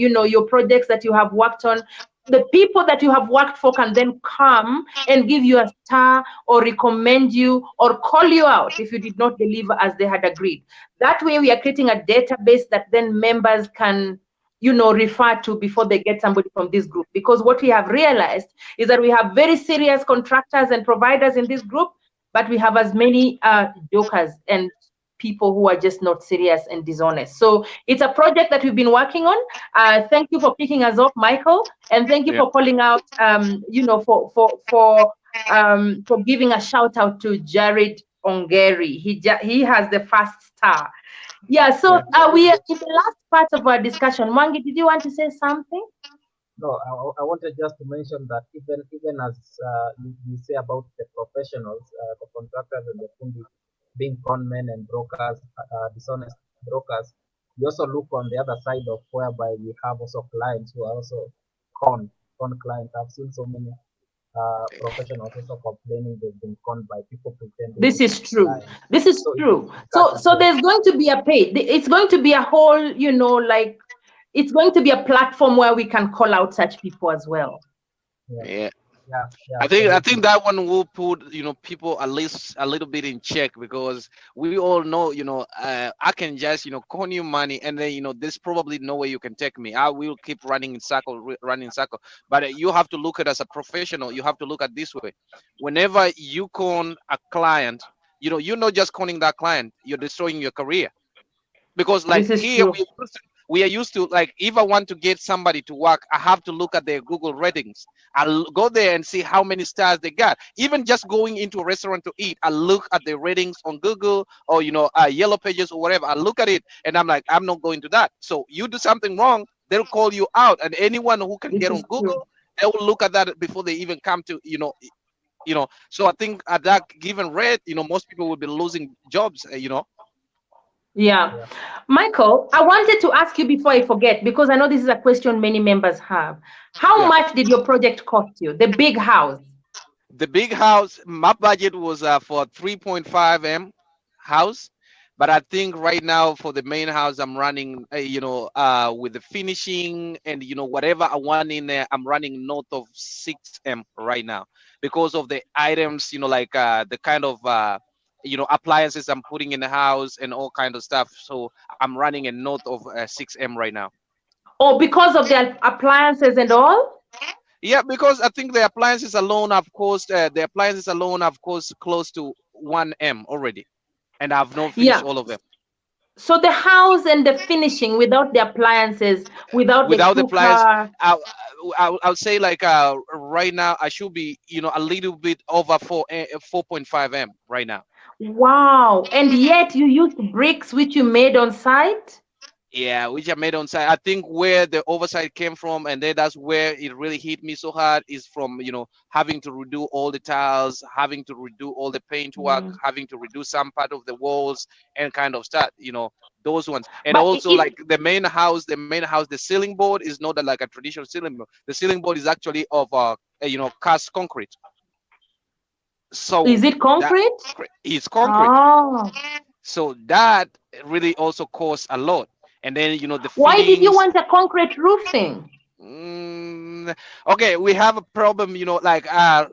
projects that you have worked on. The people that you have worked for can then come and give you a star or recommend you or call you out if you did not deliver as they had agreed. That way we are creating a database that then members can refer to before they get somebody from this group. Because what we have realized is that we have very serious contractors and providers in this group, but we have as many jokers and people who are just not serious and dishonest. So it's a project that we've been working on. Thank you for picking us up, Michael, and thank you for calling out, for giving a shout out to Jared Ongeri. He has the first star. Yeah, so we are in the last part of our discussion. Mwangi, did you want to say something? No, I wanted just to mention that even as you say about the professionals, the contractors and the fundi being con men and brokers, dishonest brokers, we also look on the other side of whereby we have also clients who are also con clients. I've seen so many professionals also complaining they've been conned by people pretending. This is true. Clients. This is true. So there's going to be a pay. It's going to be a whole, it's going to be a platform where we can call out such people as well. Yeah. Yeah, I think that one will put people at least a little bit in check, because we all know I can just con you money, and then there's probably no way you can take me. I will keep running in circle. But you have to look at it as a professional. You have to look at this way. Whenever you con a client, you're not just conning that client, you're destroying your career. Because like here we are used to, like, if I want to get somebody to work, I have to look at their Google ratings. I'll go there and see how many stars they got. Even just going into a restaurant to eat, I look at the ratings on Google or Yellow Pages or whatever. I look at it and I'm like, I'm not going to that. So you do something wrong, they'll call you out, and anyone who can get on Google, they will look at that before they even come to So I think at that given rate, most people will be losing jobs. Yeah. Michael, I wanted to ask you before I forget, because I know this is a question many members have. How much did your project cost you? The big house? The big house, my budget was for 3.5 M house. But I think right now for the main house, I'm running, with the finishing and, whatever I want in there, I'm running north of 6M right now, because of the items, like the kind of, appliances I'm putting in the house and all kind of stuff. So I'm running a north of 6M right now. Oh, because of the appliances and all? Yeah, because I think the appliances alone have cost close to 1M already, and I've not finished all of them. So the house and the finishing without the appliances, without the appliances, I'll say like right now I should be a little bit over 4.5M right now. Wow. And yet you used bricks which you made on site? Yeah, which I made on site. I think where the oversight came from, and then that's where it really hit me so hard, is from having to redo all the tiles, having to redo all the paint work, having to redo some part of the walls and kind of stuff, those ones. And but also like the main house, the ceiling board is not like a traditional ceiling board. The ceiling board is actually of cast concrete. So is it concrete? It's concrete. Oh. So that really also costs a lot. And then the why did you want a concrete roofing? Okay, we have a problem, like I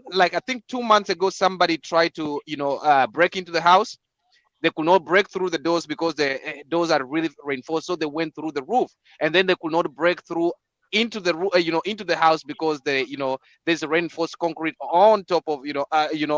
think 2 months ago somebody tried to break into the house, They could not break through the doors because the doors are really reinforced, so they went through the roof, and then they could not break through into the into the house because there's a reinforced concrete on top of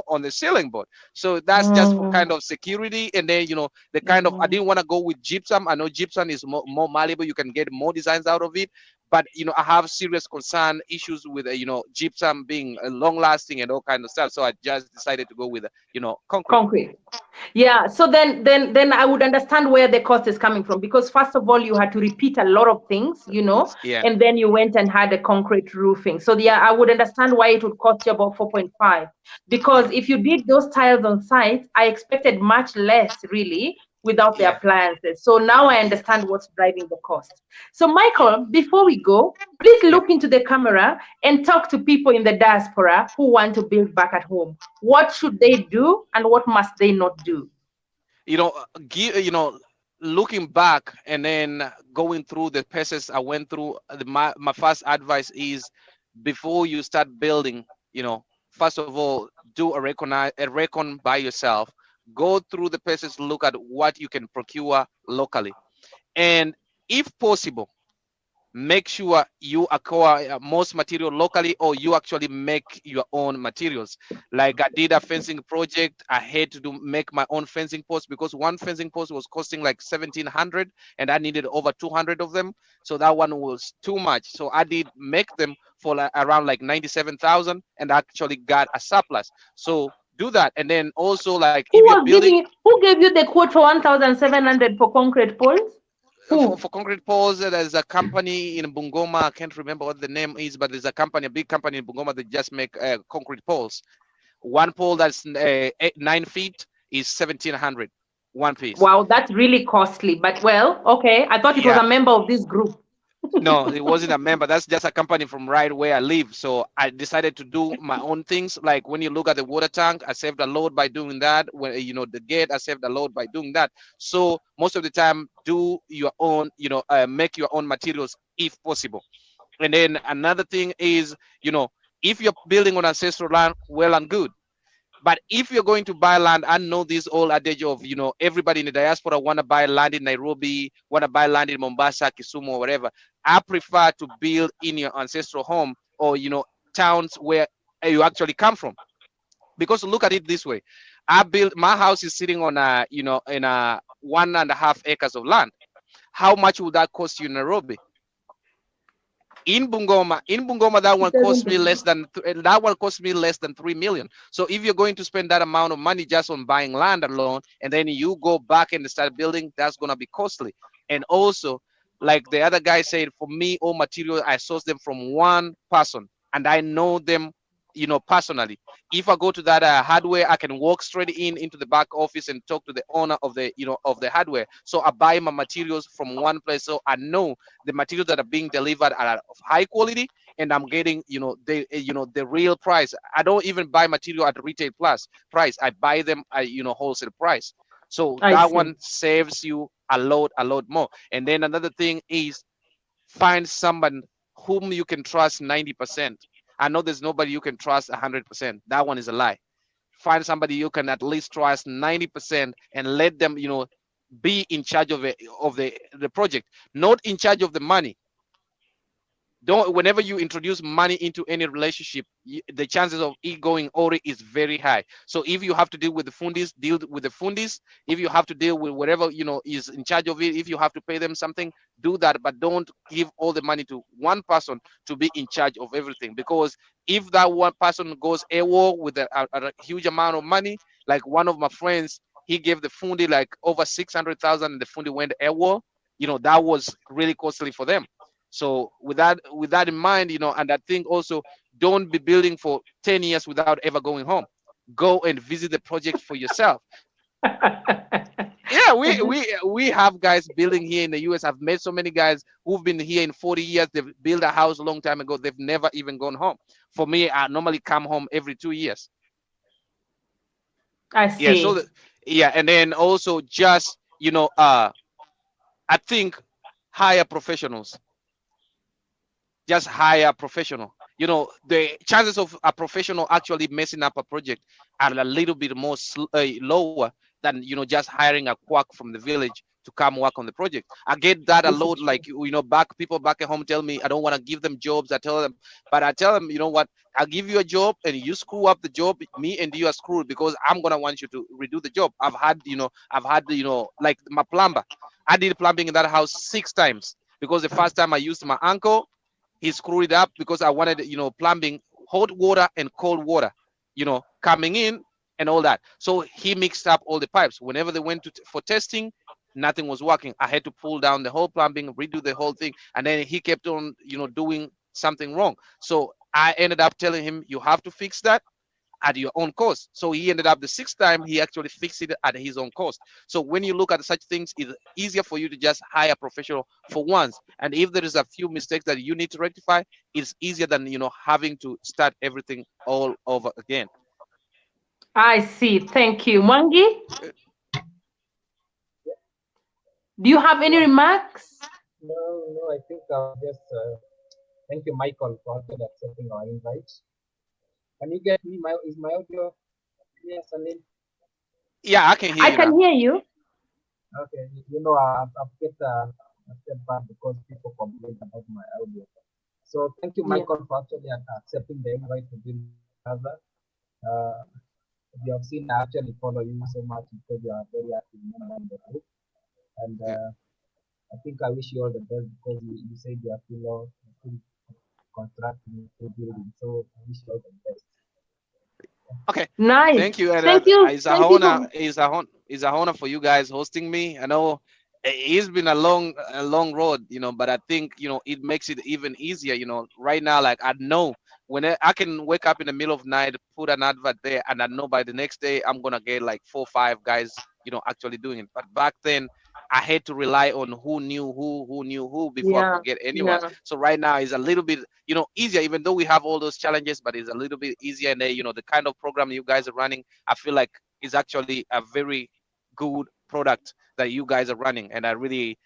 on the ceiling board. So that's just for Mm, kind of security. And then the kind of, I mm. didn't want to go with gypsum. I know gypsum is more malleable, you can get more designs out of it, but I have serious concern issues with gypsum being long lasting and all kind of stuff. So I just decided to go with concrete. Concrete. Yeah, so then I would understand where the cost is coming from, because first of all you had to repeat a lot of things, Yeah. and then you went and had a concrete roofing. So yeah, I would understand why it would cost you about 4.5, because Yeah. if you did those tiles on site, I expected much less really without the Yeah. appliances. So now I Yeah. understand what's driving the cost. So Yeah. Michael, before we go, please Yeah. look into the camera and talk to people in the diaspora who want to build back at home. What should they do and what must they not do? you know looking back and then going through the process I went through, my first advice is, before you start building, first of all, do a recon by yourself. Go through the process, look at what you can procure locally, and if possible, make sure you acquire most material locally, or you actually make your own materials. Like I did a fencing project, I had to make my own fencing post, because one fencing post was costing like 1700 and I needed over 200 of them, so that one was too much. So I did make them for like around like 97,000 and actually got a surplus. So do that. And then also, like, if you're building Who gave you the quote for 1,700 for concrete poles? Who? for concrete poles, there's a company in Bungoma. I can't remember what the name is, but there's a company, a big company in Bungoma that just make concrete poles. One pole that's 9 feet is 1,700, one piece. Wow, that's really costly. But well, okay. I thought it was Yeah. a member of this group. No, it wasn't a member. That's just a company from right where I live. So I decided to do my own things. Like when you look at the water tank, I saved a load by doing that. When the gate, I saved a load by doing that. So most of the time, do your own, make your own materials if possible. And then another thing is, if you're building on ancestral land, well and good. But if you're going to buy land, I know this old adage of, everybody in the diaspora want to buy land in Nairobi, want to buy land in Mombasa, Kisumu, or whatever. I prefer to build in your ancestral home, or, towns where you actually come from. Because look at it this way. My house is sitting on in a 1.5 acres of land. How much would that cost you in Nairobi? In Bungoma, that one It cost doesn't. me less than 3 million. So if you're going to spend that amount of money just on buying land alone, and then you go back and start building, that's going to be costly. And also, like the other guy said, for me, all materials, I source them from one person and I know them, personally. If I go to that hardware, I can walk straight into the back office and talk to the owner of the hardware. So I buy my materials from one place, so I know the materials that are being delivered are of high quality, and I'm getting the real price. I don't even buy material at retail plus price. I buy them at wholesale price. So I that see. one saves you a lot more. And then another thing is, find someone whom you can trust 90%. I know there's nobody you can trust 100%. That one is a lie. Find somebody you can at least trust 90% and let them be in charge of the project, not in charge of the money. Don't Whenever you introduce money into any relationship, the chances of it going ori is very high. So if you have to deal with the fundis, deal with the fundis. If you have to deal with whatever is in charge of it, if you have to pay them something, do that, but don't give all the money to one person to be in charge of everything. Because if that one person goes AWOL with a huge amount of money, like one of my friends, he gave the fundi like over 600,000 and the fundi went AWOL. That was really costly for them. So with that in mind, and I think also, don't be building for 10 years without ever going home. Go and visit the project for yourself. Yeah, we have guys building here in the US. I've met so many guys who've been here in 40 years. They've built a house a long time ago. They've never even gone home. For me, I normally come home every 2 years. I Yeah, so see. yeah, and then also just I think hire professionals. Just hire a professional. The chances of a professional actually messing up a project are a little bit more lower than just hiring a quack from the village to come work on the project. I get that a This lot. is true. Like back people back at home tell me I don't want to give them jobs. I tell them, but I tell them, you know what? I'll give you a job and you screw up the job. Me and you are screwed because I'm gonna want you to redo the job. I've had like my plumber. I did plumbing in that house 6 times because the first time I used my uncle, he screwed it up because I wanted plumbing, hot water and cold water, coming in and all that. So he mixed up all the pipes. Whenever they went for testing, nothing was working. I had to pull down the whole plumbing, redo the whole thing, and then he kept on, doing something wrong. So I ended up telling him, you have to fix that at your own cost. So he ended up the 6th time, he actually fixed it at his own cost. So when you look at such things, it's easier for you to just hire a professional for once. And if there is a few mistakes that you need to rectify, it's easier than having to start everything all over again. I see. Thank you. Mwangi, do you have any Yeah. remarks? No, no, I think just thank you, Michael, for actually accepting our invite. Can you get me? Is my audio clear, Salim? Yeah, I can hear I you can now. hear you. Okay, I've kept a step back because people complained about my audio. So thank you, Yeah. Michael, for actually accepting the invite to be brother. Uh, you have seen I actually follow you so much because you are a very active member in the group, and Yeah. I think I wish you all the best because you said you are still constructing, still building. So I wish you all the best. Okay, Nice. thank you, and Thank you. it's a Thank you honor. for. It's a honor for you guys hosting me. I know it's been a long road, but I think it makes it even easier. Right now, like I know when I can wake up in the middle of night, put an advert there, and I know by the next day I'm gonna get like 4 or 5 guys, actually doing it. But back then, I had to rely on who knew who before I Yeah. could get anyone. Yeah. So right now is a little bit easier, even though we have all those challenges, but it's a little bit easier. And the kind of program you guys are running, I feel like is actually a very good product that you guys are running. And I really,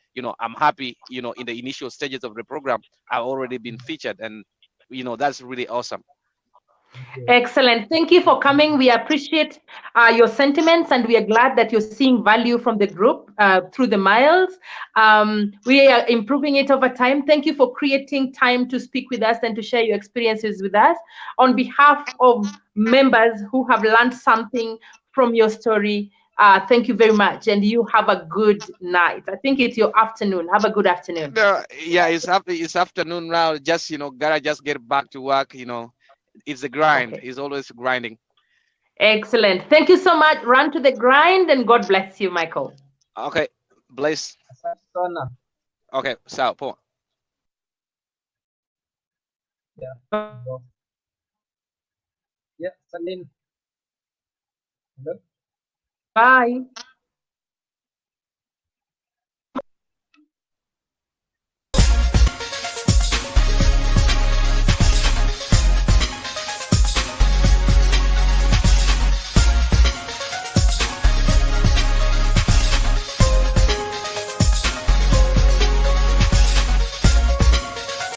I'm happy, in the initial stages of the program, I've already been featured, and that's really awesome. Thank you. Excellent. Thank you for coming. We appreciate your sentiments, and we are glad that you're seeing value from the group through the miles. We are improving it over time. Thank you for creating time to speak with us and to share your experiences with us. On behalf of members who have learned something from your story, thank you very much. And you have a good night. I think it's your afternoon. Have a good afternoon. Yeah, it's afternoon now. Just gotta just get back to work. It's a grind. Okay. It's always grinding. Excellent. Thank you so much. Run to the grind, and God bless you, Michael. Okay, bless. Asante sana. Okay, so point. Yeah. So, yeah, Salim. Hello? Bye.